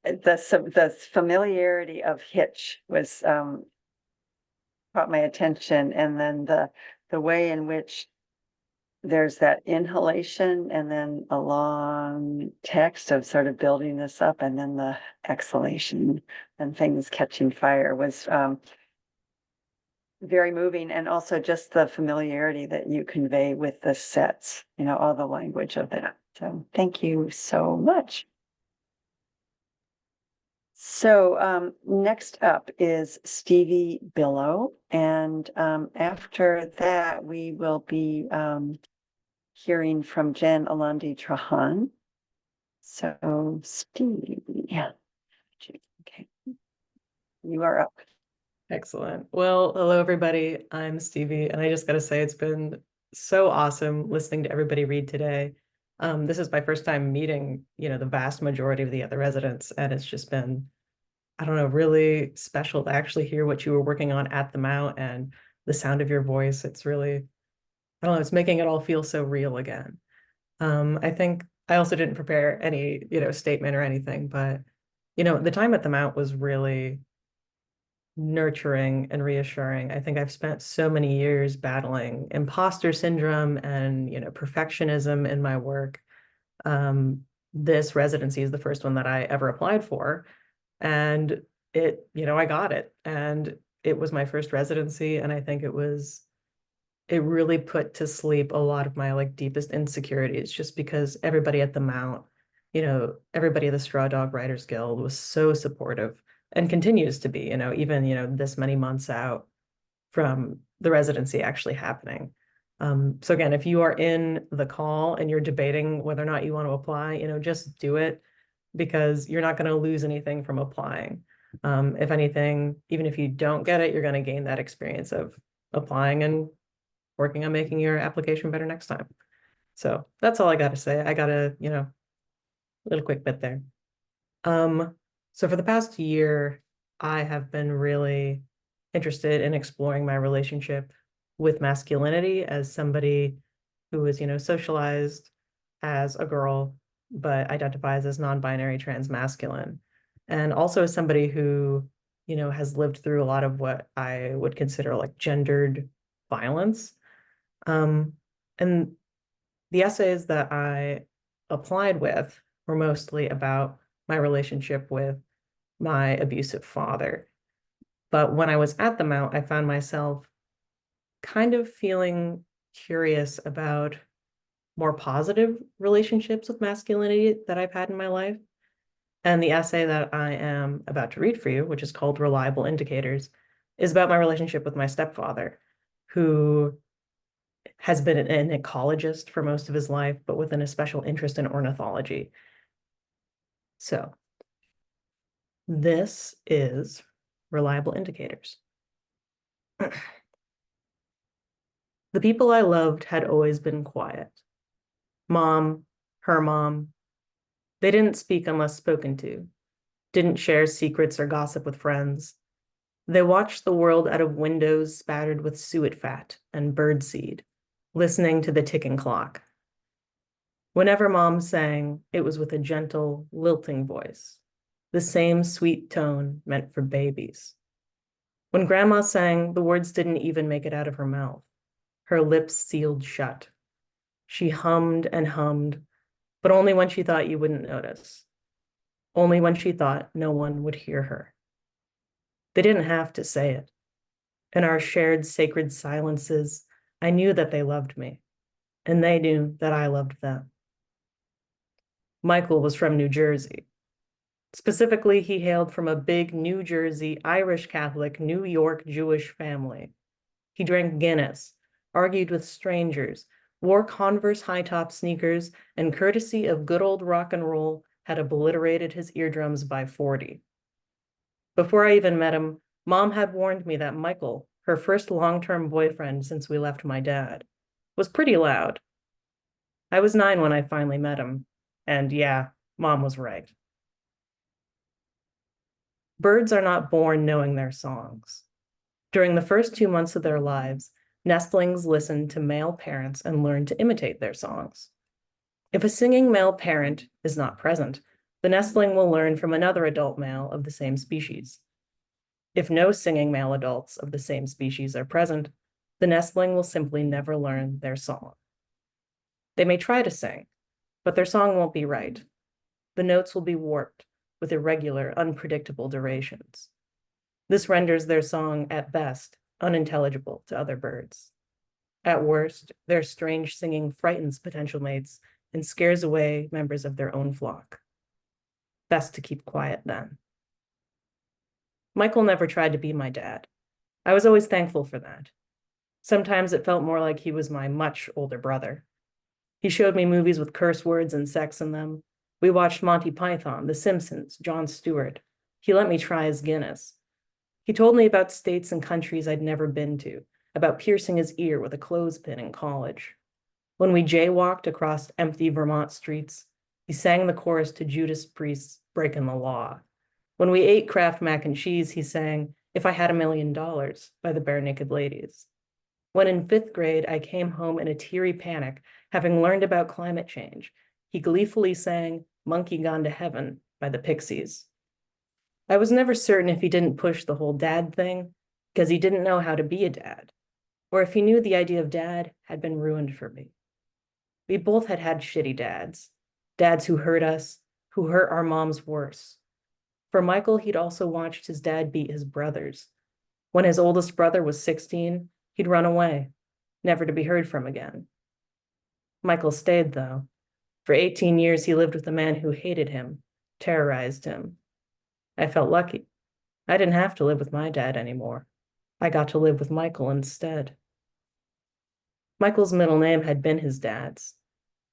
The familiarity of Hitch was caught my attention, and then the way in which there's that inhalation and then a long text of sort of building this up, and then the exhalation and things catching fire was very moving, and also just the familiarity that you convey with the sets, all the language of that. So thank you so much. So next up is Stevie Billow, and after that we will be hearing from Jen Alandy Trahan. So Stevie, okay, you are up. Excellent. Well, hello everybody. I'm Stevie, and I just got to say it's been so awesome listening to everybody read today. This is my first time meeting, the vast majority of the other residents, and it's just been, I don't know, really special to actually hear what you were working on at the Mount and the sound of your voice. It's really, I don't know, it's making it all feel so real again. I think I also didn't prepare any, statement or anything, but, the time at the Mount was really nurturing and reassuring. I think I've spent so many years battling imposter syndrome and, perfectionism in my work. This residency is the first one that I ever applied for. And it, I got it. And it was my first residency. And I think it really put to sleep a lot of my deepest insecurities, just because everybody at the Mount, everybody at the Straw Dog Writers Guild was so supportive and continues to be, even, this many months out from the residency actually happening. So again, if you are in the call and you're debating whether or not you want to apply, just do it, because you're not going to lose anything from applying. If anything, even if you don't get it, you're going to gain that experience of applying and working on making your application better next time. So that's all I got to say. I got a, little quick bit there. So for the past year, I have been really interested in exploring my relationship with masculinity as somebody who is, socialized as a girl, but identifies as non-binary trans masculine. And also as somebody who, has lived through a lot of what I would consider like gendered violence. And the essays that I applied with were mostly about my relationship with my abusive father. But when I was at the Mount, I found myself kind of feeling curious about more positive relationships with masculinity that I've had in my life. And the essay that I am about to read for you, which is called Reliable Indicators, is about my relationship with my stepfather, who has been an ecologist for most of his life, but with a special interest in ornithology. So this is Reliable Indicators. The people I loved had always been quiet. Mom, her mom. They didn't speak unless spoken to, didn't share secrets or gossip with friends. They watched the world out of windows spattered with suet fat and birdseed, listening to the ticking clock. Whenever Mom sang, it was with a gentle, lilting voice, the same sweet tone meant for babies. When Grandma sang, the words didn't even make it out of her mouth. Her lips sealed shut. She hummed and hummed, but only when she thought you wouldn't notice. Only when she thought no one would hear her. They didn't have to say it. In our shared sacred silences, I knew that they loved me, and they knew that I loved them. Michael was from New Jersey. Specifically, he hailed from a big New Jersey, Irish Catholic, New York Jewish family. He drank Guinness, argued with strangers, wore Converse high-top sneakers, and courtesy of good old rock and roll, had obliterated his eardrums by 40. Before I even met him, Mom had warned me that Michael, her first long-term boyfriend since we left my dad, was pretty loud. I was 9 when I finally met him, and yeah, Mom was right. Birds are not born knowing their songs. During the first 2 months of their lives, nestlings listen to male parents and learn to imitate their songs. If a singing male parent is not present, the nestling will learn from another adult male of the same species. If no singing male adults of the same species are present, the nestling will simply never learn their song. They may try to sing, but their song won't be right. The notes will be warped with irregular, unpredictable durations. This renders their song, at best, unintelligible to other birds. At worst, their strange singing frightens potential mates and scares away members of their own flock. Best to keep quiet then. Michael never tried to be my dad. I was always thankful for that. Sometimes it felt more like he was my much older brother. He showed me movies with curse words and sex in them. We watched Monty Python, The Simpsons, Jon Stewart. He let me try his Guinness. He told me about states and countries I'd never been to, about piercing his ear with a clothespin in college. When we jaywalked across empty Vermont streets, he sang the chorus to Judas Priest's Breaking the Law. When we ate Kraft mac and cheese, he sang If I Had $1 Million by the Bare Naked Ladies. When in 5th grade, I came home in a teary panic, having learned about climate change, he gleefully sang Monkey Gone to Heaven by the Pixies. I was never certain if he didn't push the whole dad thing, because he didn't know how to be a dad, or if he knew the idea of dad had been ruined for me. We both had shitty dads, dads who hurt us, who hurt our moms worse. For Michael, he'd also watched his dad beat his brothers. When his oldest brother was 16, he'd run away, never to be heard from again. Michael stayed, though. For 18 years, he lived with a man who hated him, terrorized him. I felt lucky. I didn't have to live with my dad anymore. I got to live with Michael instead. Michael's middle name had been his dad's.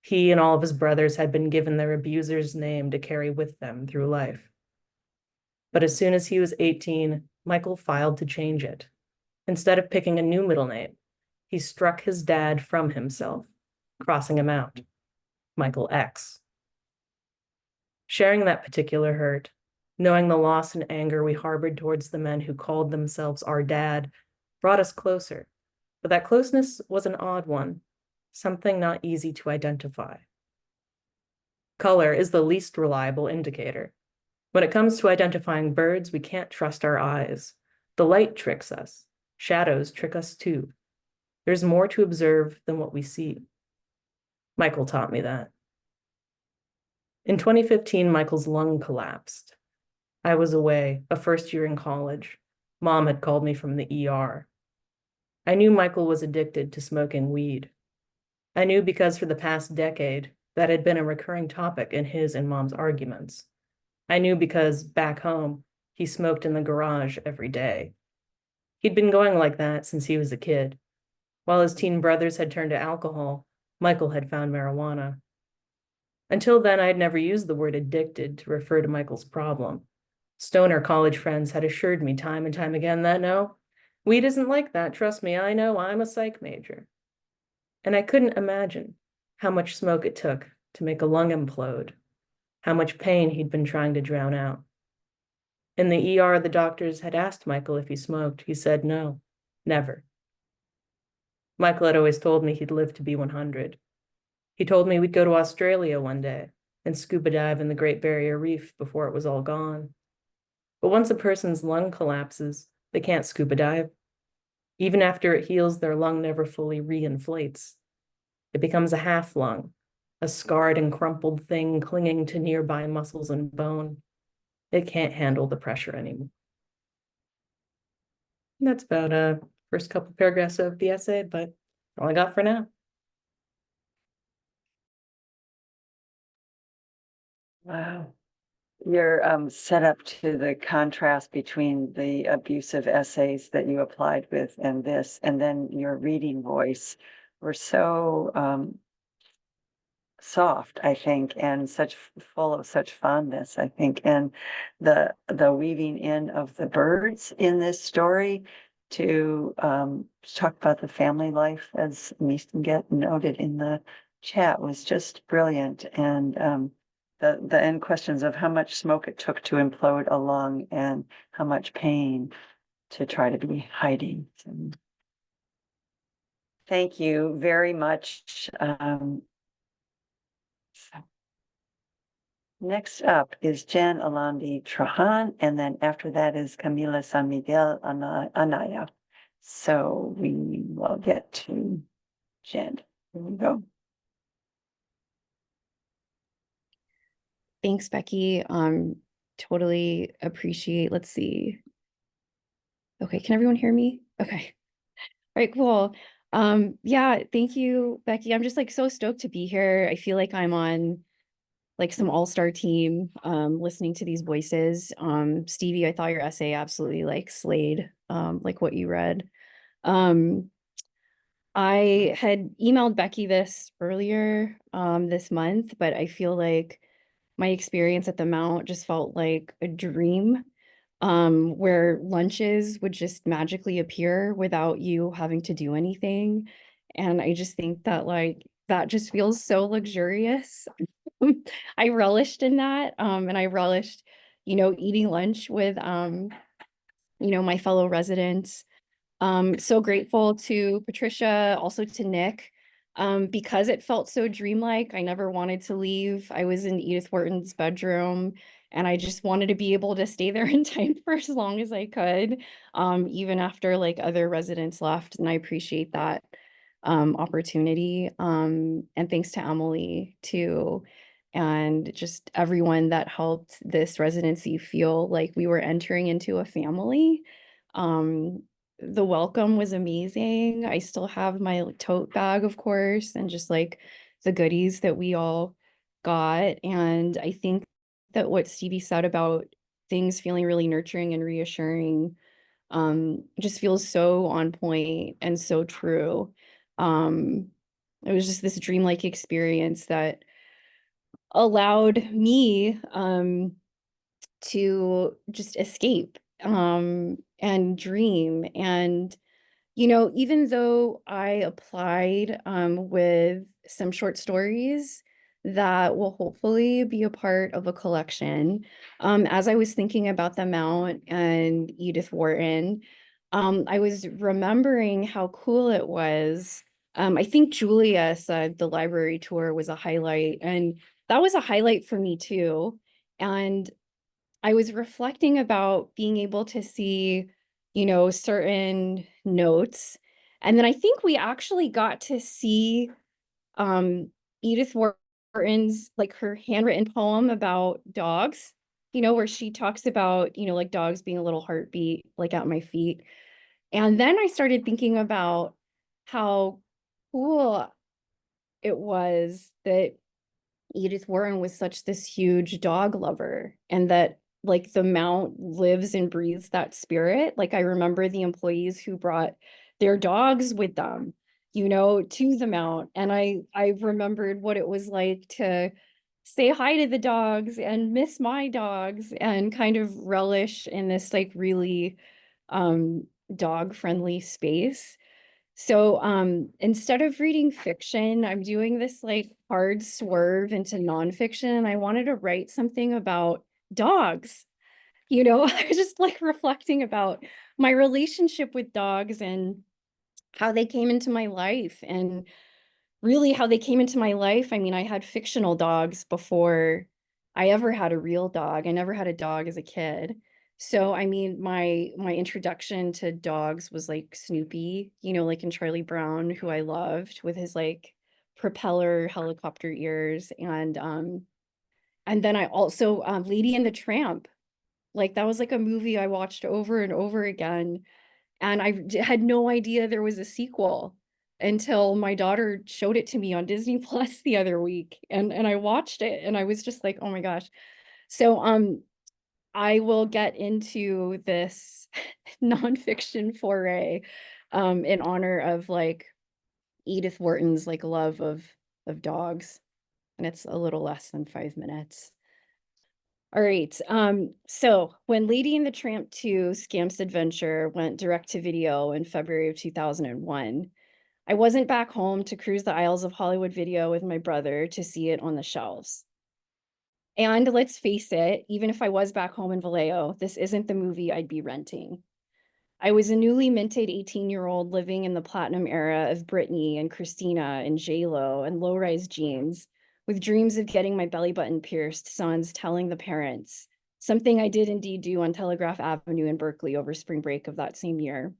He and all of his brothers had been given their abuser's name to carry with them through life. But as soon as he was 18, Michael filed to change it. Instead of picking a new middle name, he struck his dad from himself, crossing him out. Michael X. Sharing that particular hurt, knowing the loss and anger we harbored towards the men who called themselves our dad, brought us closer. But that closeness was an odd one, something not easy to identify. Color is the least reliable indicator. When it comes to identifying birds, we can't trust our eyes. The light tricks us. Shadows trick us too. There's more to observe than what we see. Michael taught me that. In 2015, Michael's lung collapsed. I was away, a first year in college. Mom had called me from the ER. I knew Michael was addicted to smoking weed. I knew because for the past decade, that had been a recurring topic in his and Mom's arguments. I knew because, back home, he smoked in the garage every day. He'd been going like that since he was a kid. While his teen brothers had turned to alcohol, Michael had found marijuana. Until then, I had never used the word addicted to refer to Michael's problem. Stoner college friends had assured me time and time again that no, weed isn't like that. Trust me, I know, I'm a psych major. And I couldn't imagine how much smoke it took to make a lung implode, how much pain he'd been trying to drown out. In the ER, the doctors had asked Michael if he smoked. He said no, never. Michael had always told me he'd live to be 100. He told me we'd go to Australia one day and scuba dive in the Great Barrier Reef before it was all gone. But once a person's lung collapses, they can't scuba dive. Even after it heals, their lung never fully reinflates. It becomes a half lung, a scarred and crumpled thing clinging to nearby muscles and bone. It can't handle the pressure anymore. And that's about first couple paragraphs of the essay, but all I got for now. Wow. Your setup to the contrast between the abusive essays that you applied with and this, and then your reading voice were so soft, I think, and such full of such fondness, I think. And the weaving in of the birds in this story to talk about the family life, as Mistinguette noted in the chat, was just brilliant. And the end questions of how much smoke it took to implode a lung and how much pain to try to be hiding. And thank you very much. Next up is Jen, Alandy, Trahan, and then after that is Camila, Sanmiguel, Anaya. So we will get to Jen. Here we go. Thanks, Becky. Totally appreciate, let's see. Okay, can everyone hear me? Okay. All right, cool. Yeah, thank you, Becky. I'm just like so stoked to be here. I feel like I'm on like some all-star team listening to these voices. Stevie, I thought your essay absolutely like slayed like what you read. I had emailed Becky this earlier this month, but I feel like my experience at the Mount just felt like a dream where lunches would just magically appear without you having to do anything. And I just think that like that just feels so luxurious. I relished in that. And I relished, eating lunch with my fellow residents. So grateful to Patricia, also to Nick, because it felt so dreamlike. I never wanted to leave. I was in Edith Wharton's bedroom and I just wanted to be able to stay there in time for as long as I could, even after like other residents left. And I appreciate that opportunity. And thanks to Emily too. And just everyone that helped this residency feel like we were entering into a family. The welcome was amazing. I still have my tote bag, of course, and just like the goodies that we all got. And I think that what Stevie said about things feeling really nurturing and reassuring just feels so on point and so true. It was just this dreamlike experience that allowed me to just escape and dream. And even though I applied with some short stories that will hopefully be a part of a collection, as I was thinking about the Mount and Edith Wharton, I was remembering how cool it was. I think Julia said the library tour was a highlight, and that was a highlight for me too. And I was reflecting about being able to see, certain notes. And then I think we actually got to see Edith Wharton's, like, her handwritten poem about dogs, where she talks about, like, dogs being a little heartbeat, like, at my feet. And then I started thinking about how cool it was that Edith Wharton was such this huge dog lover, and that, like, the Mount lives and breathes that spirit. Like, I remember the employees who brought their dogs with them, to the Mount. And I remembered what it was like to say hi to the dogs and miss my dogs and kind of relish in this, like, really dog friendly space. So instead of reading fiction, I'm doing this, like, hard swerve into nonfiction. I wanted to write something about dogs. I was just, like, reflecting about my relationship with dogs and how they came into my life, and really how they came into my life. I mean, I had fictional dogs before I ever had a real dog. I never had a dog as a kid. So, I mean, my introduction to dogs was, like, Snoopy, like in Charlie Brown, who I loved with his, like, propeller helicopter ears. And then I also Lady and the Tramp. Like, that was, like, a movie I watched over and over again. And had no idea there was a sequel until my daughter showed it to me on Disney Plus the other week, and I watched it, and I was just like, "Oh my gosh." So, I will get into this nonfiction foray, in honor of, like, Edith Wharton's, like, love of dogs, and it's a little less than 5 minutes. All right. So when Lady and the Tramp 2 Scamps Adventure went direct to video in February of 2001, I wasn't back home to cruise the aisles of Hollywood Video with my brother to see it on the shelves. And let's face it, even if I was back home in Vallejo, this isn't the movie I'd be renting. I was a newly minted 18-year-old living in the platinum era of Britney and Christina and J-Lo and low-rise jeans, with dreams of getting my belly button pierced, sans telling the parents, something I did indeed do on Telegraph Avenue in Berkeley over spring break of that same year.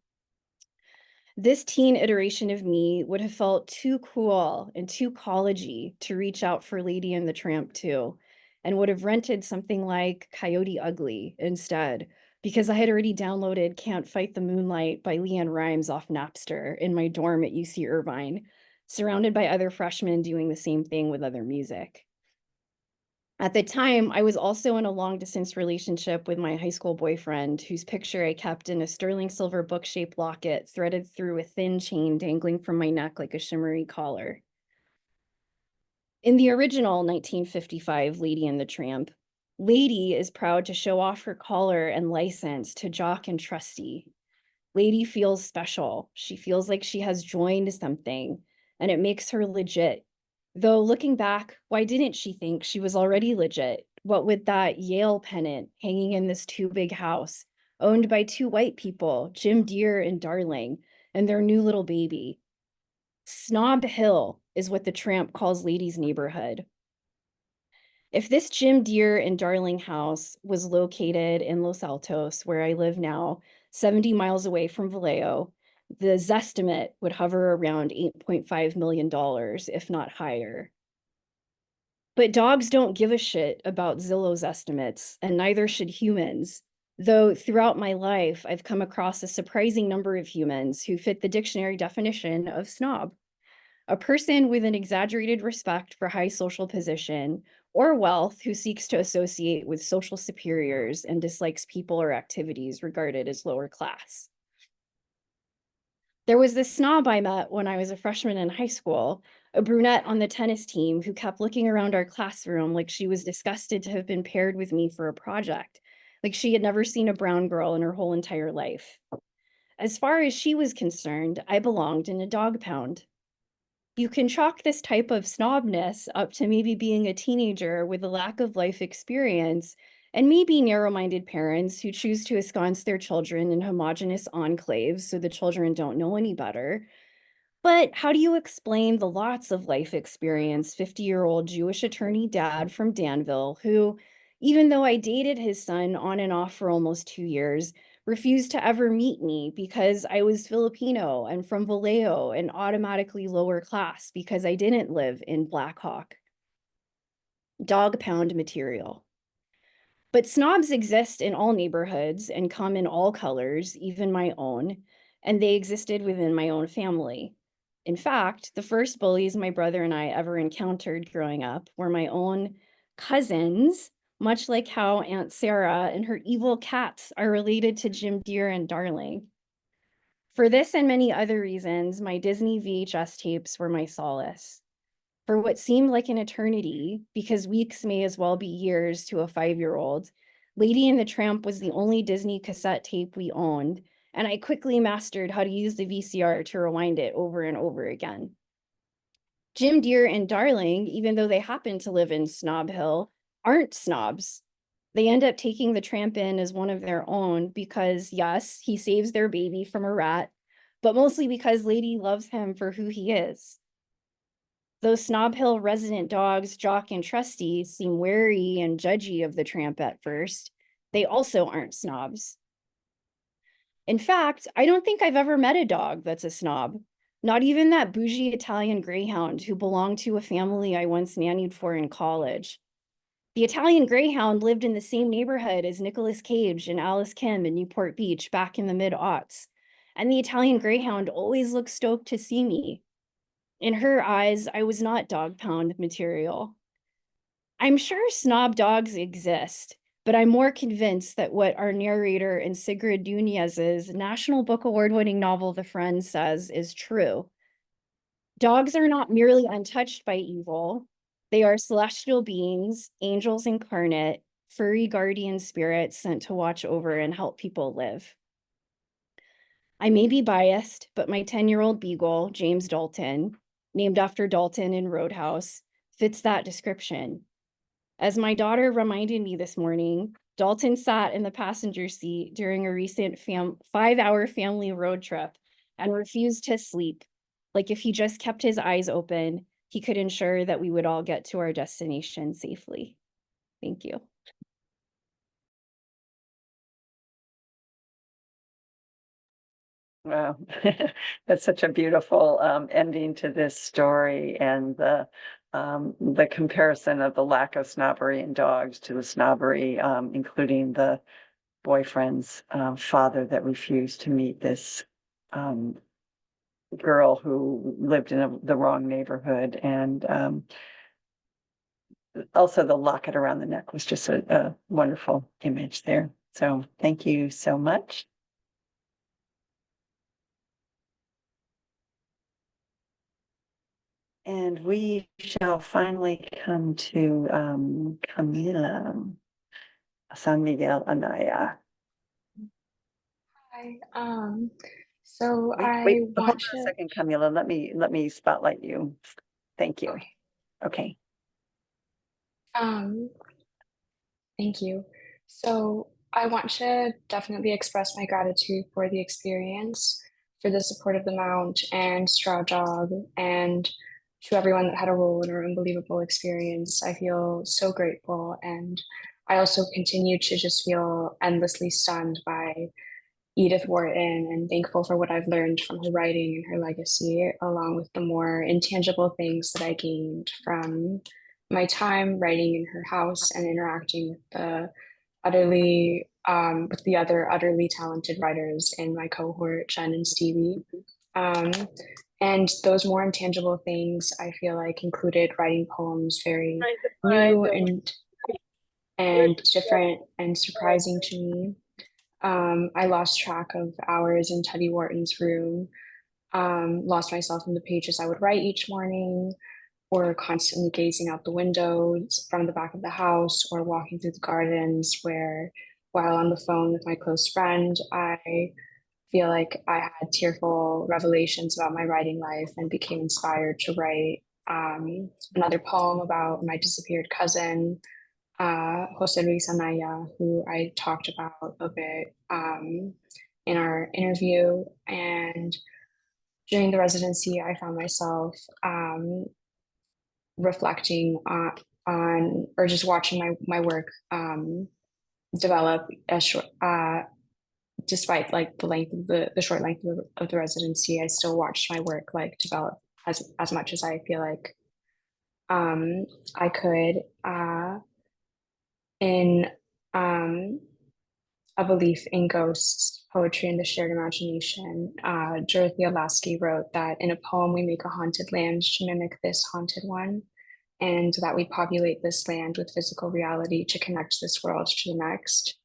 This teen iteration of me would have felt too cool and too collegey to reach out for Lady and the Tramp 2, and would have rented something like Coyote Ugly instead, because I had already downloaded Can't Fight the Moonlight by Leanne Rimes off Napster in my dorm at UC Irvine, surrounded by other freshmen doing the same thing with other music. At the time, I was also in a long-distance relationship with my high school boyfriend, whose picture I kept in a sterling silver book-shaped locket threaded through a thin chain dangling from my neck like a shimmery collar. In the original 1955 Lady and the Tramp, Lady is proud to show off her collar and license to Jock and Trusty. Lady feels special. She feels like she has joined something, and it makes her legit. Though looking back, why didn't she think she was already legit? What with that Yale pennant hanging in this too big house, owned by two white people, Jim Deere and Darling, and their new little baby. Snob Hill is what the Tramp calls Lady's neighborhood. If this Jim Deere and Darling house was located in Los Altos, where I live now, 70 miles away from Vallejo, the Zestimate would hover around $8.5 million, if not higher. But dogs don't give a shit about Zillow's estimates, and neither should humans. Though throughout my life, I've come across a surprising number of humans who fit the dictionary definition of snob. A person with an exaggerated respect for high social position or wealth who seeks to associate with social superiors and dislikes people or activities regarded as lower class. There was this snob I met when I was a freshman in high school, a brunette on the tennis team who kept looking around our classroom like she was disgusted to have been paired with me for a project, like she had never seen a brown girl in her whole entire life. As far as she was concerned, I belonged in a dog pound. You can chalk this type of snobness up to maybe being a teenager with a lack of life experience and maybe narrow-minded parents who choose to ensconce their children in homogenous enclaves so the children don't know any better. But how do you explain the lots of life experience 50-year-old Jewish attorney dad from Danville who, even though I dated his son on and off for almost 2 years, refused to ever meet me because I was Filipino and from Vallejo and automatically lower class because I didn't live in Black Hawk? Dog pound material. But snobs exist in all neighborhoods and come in all colors, even my own, and they existed within my own family. In fact, the first bullies my brother and I ever encountered growing up were my own cousins, much like how Aunt Sarah and her evil cats are related to Jim Deere and Darling. For this and many other reasons, my Disney VHS tapes were my solace. For what seemed like an eternity, because weeks may as well be years to a 5-year-old, Lady and the Tramp was the only Disney cassette tape we owned, and I quickly mastered how to use the VCR to rewind it over and over again. Jim Deere and Darling, even though they happen to live in Snob Hill, aren't snobs. They end up taking the Tramp in as one of their own because, yes, he saves their baby from a rat, but mostly because Lady loves him for who he is. Those Snob Hill resident dogs, Jock and Trusty, seem wary and judgy of the Tramp at first. They also aren't snobs. In fact, I don't think I've ever met a dog that's a snob. Not even that bougie Italian Greyhound who belonged to a family I once nannied for in college. The Italian Greyhound lived in the same neighborhood as Nicolas Cage and Alice Kim in Newport Beach back in the mid-aughts. And the Italian Greyhound always looked stoked to see me. In her eyes, I was not dog pound material. I'm sure snob dogs exist, but I'm more convinced that what our narrator in Sigrid Dunez's National Book Award-winning novel, The Friend, says is true. Dogs are not merely untouched by evil. They are celestial beings, angels incarnate, furry guardian spirits sent to watch over and help people live. I may be biased, but my 10-year-old beagle, James Dalton, named after Dalton in Roadhouse, fits that description. As my daughter reminded me this morning, Dalton sat in the passenger seat during a recent 5-hour family road trip and refused to sleep. Like if he just kept his eyes open, he could ensure that we would all get to our destination safely. Thank you. Wow, that's such a beautiful ending to this story, and the comparison of the lack of snobbery in dogs to the snobbery, including the boyfriend's father that refused to meet this girl who lived in the wrong neighborhood, and also the locket around the neck was just a wonderful image there. So thank you so much. And we shall finally come to Camila, Sanmiguel, Anaya. Hi. So Wait, I hold on want a to. second, Camila. Let me spotlight you. Thank you. Okay. Um, Thank you. So I want to definitely express my gratitude for the experience, for the support of the Mount and Straw Dog, and to everyone that had a role in our unbelievable experience. I feel so grateful, and I also continue to just feel endlessly stunned by Edith Wharton and thankful for what I've learned from her writing and her legacy, along with the more intangible things that I gained from my time writing in her house and interacting with the other utterly talented writers in my cohort, Jen and Stevie. Um, and those more intangible things I feel like included writing poems very new and different and surprising to me. I lost track of hours in Teddy Wharton's room, lost myself in the pages I would write each morning, or constantly gazing out the windows from the back of the house, or walking through the gardens where, while on the phone with my close friend, I feel like I had tearful revelations about my writing life and became inspired to write another poem about my disappeared cousin, Jose Luis Anaya, who I talked about a bit in our interview. And during the residency, I found myself reflecting on or just watching my work develop as short, despite like the length of the short length of the residency. I still watched my work like develop as much as I feel like I could in a belief in ghosts, poetry, and the shared imagination. Dorothea Lasky wrote that in a poem we make a haunted land to mimic this haunted one, and that we populate this land with physical reality to connect this world to the next.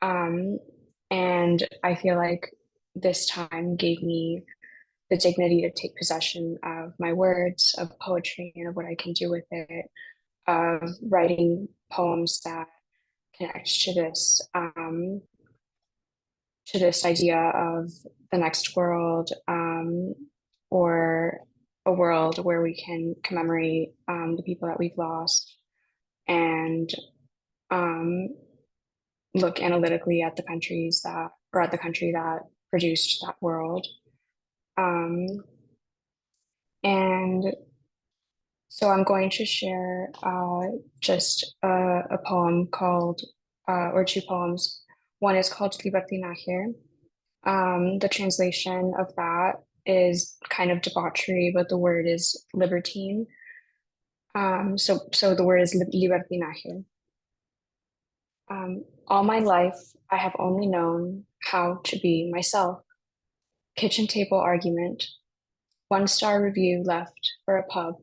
And I feel like this time gave me the dignity to take possession of my words, of poetry, and of what I can do with it, of writing poems that connect to this idea of the next world, or a world where we can commemorate the people that we've lost, and look analytically at the country that produced that world. And so I'm going to share just a poem called, or two poems. One is called Libertinaje. The translation of that is kind of debauchery, but the word is libertine. So the word is libertinaje. All my life, I have only known how to be myself. Kitchen table argument, 1-star review left for a pub.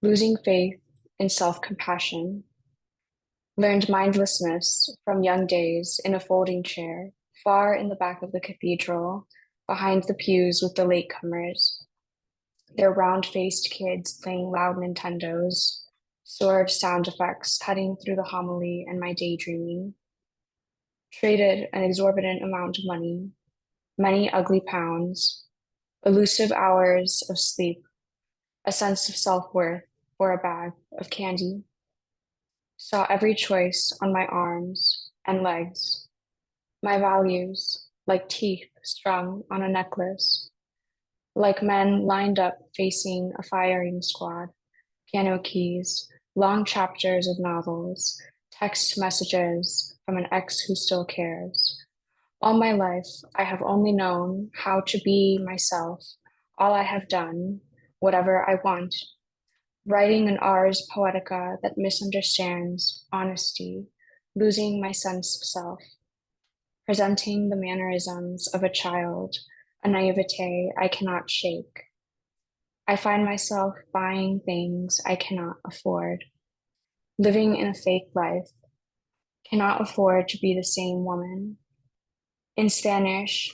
Losing faith in self-compassion. Learned mindlessness from young days in a folding chair, far in the back of the cathedral, behind the pews with the latecomers. Their round-faced kids playing loud Nintendos, sword sound effects cutting through the homily and my daydreaming. Traded an exorbitant amount of money, many ugly pounds, elusive hours of sleep, a sense of self-worth for a bag of candy. Saw every choice on my arms and legs, my values like teeth strung on a necklace, like men lined up facing a firing squad, piano keys, long chapters of novels, text messages from an ex who still cares. All my life, I have only known how to be myself. All I have done, whatever I want. Writing an ars poetica that misunderstands honesty, losing my sense of self. Presenting the mannerisms of a child, a naivete I cannot shake. I find myself buying things I cannot afford. Living in a fake life, cannot afford to be the same woman. In Spanish,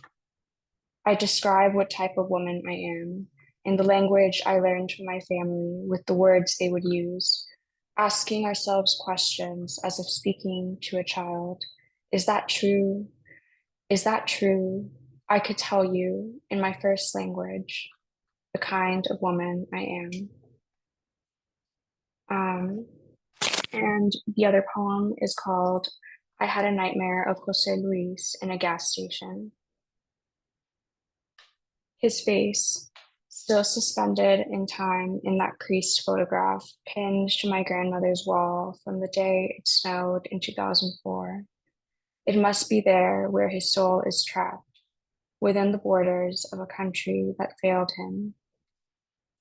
I describe what type of woman I am in the language I learned from my family with the words they would use, asking ourselves questions as if speaking to a child. Is that true? Is that true? I could tell you in my first language, the kind of woman I am. And the other poem is called I Had a Nightmare of Jose Luis in a Gas Station. His face, still suspended in time in that creased photograph pinned to my grandmother's wall from the day it snowed in 2004. It must be there where his soul is trapped, within the borders of a country that failed him.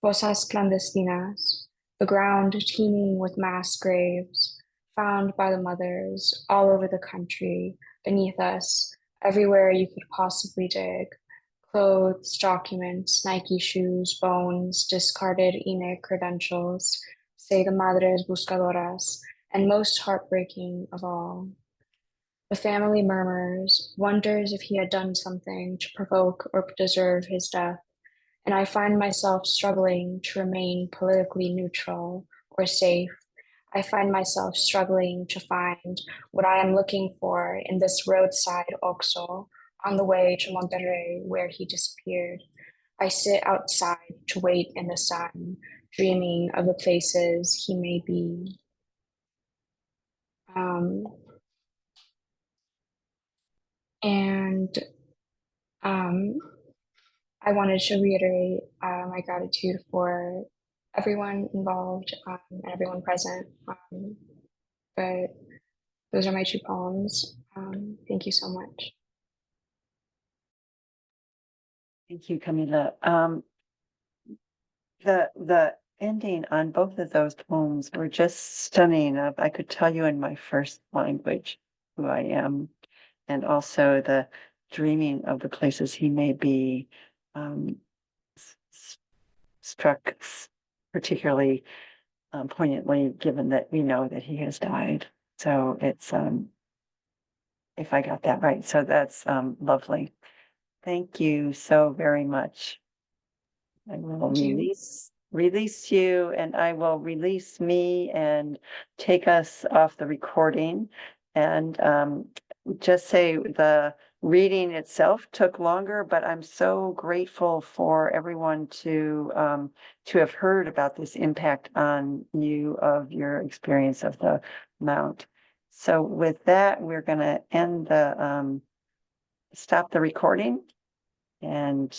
Fosas clandestinas, the ground teeming with mass graves, found by the mothers all over the country, beneath us, everywhere you could possibly dig. Clothes, documents, Nike shoes, bones, discarded INE credentials, say the madres buscadoras, and most heartbreaking of all, The family murmurs, wonders if he had done something to provoke or deserve his death, and I find myself struggling to remain politically neutral or safe. I find myself struggling to find what I am looking for in this roadside OXXO on the way to Monterrey where he disappeared. I sit outside to wait in the sun, dreaming of the places he may be. And I wanted to reiterate my gratitude for everyone involved and everyone present. But those are my two poems. Thank you so much. Thank you, Camila. The ending on both of those poems were just stunning. I could tell you in my first language who I am, and also the dreaming of the places he may be struck particularly poignantly, given that we know that he has died. So it's if I got that right, so that's lovely. Thank you so very much. I will release you, and I will release me and take us off the recording. And just say the reading itself took longer, but I'm so grateful for everyone to have heard about this impact on you of your experience of the Mount. So with that, we're going to end the stop the recording, and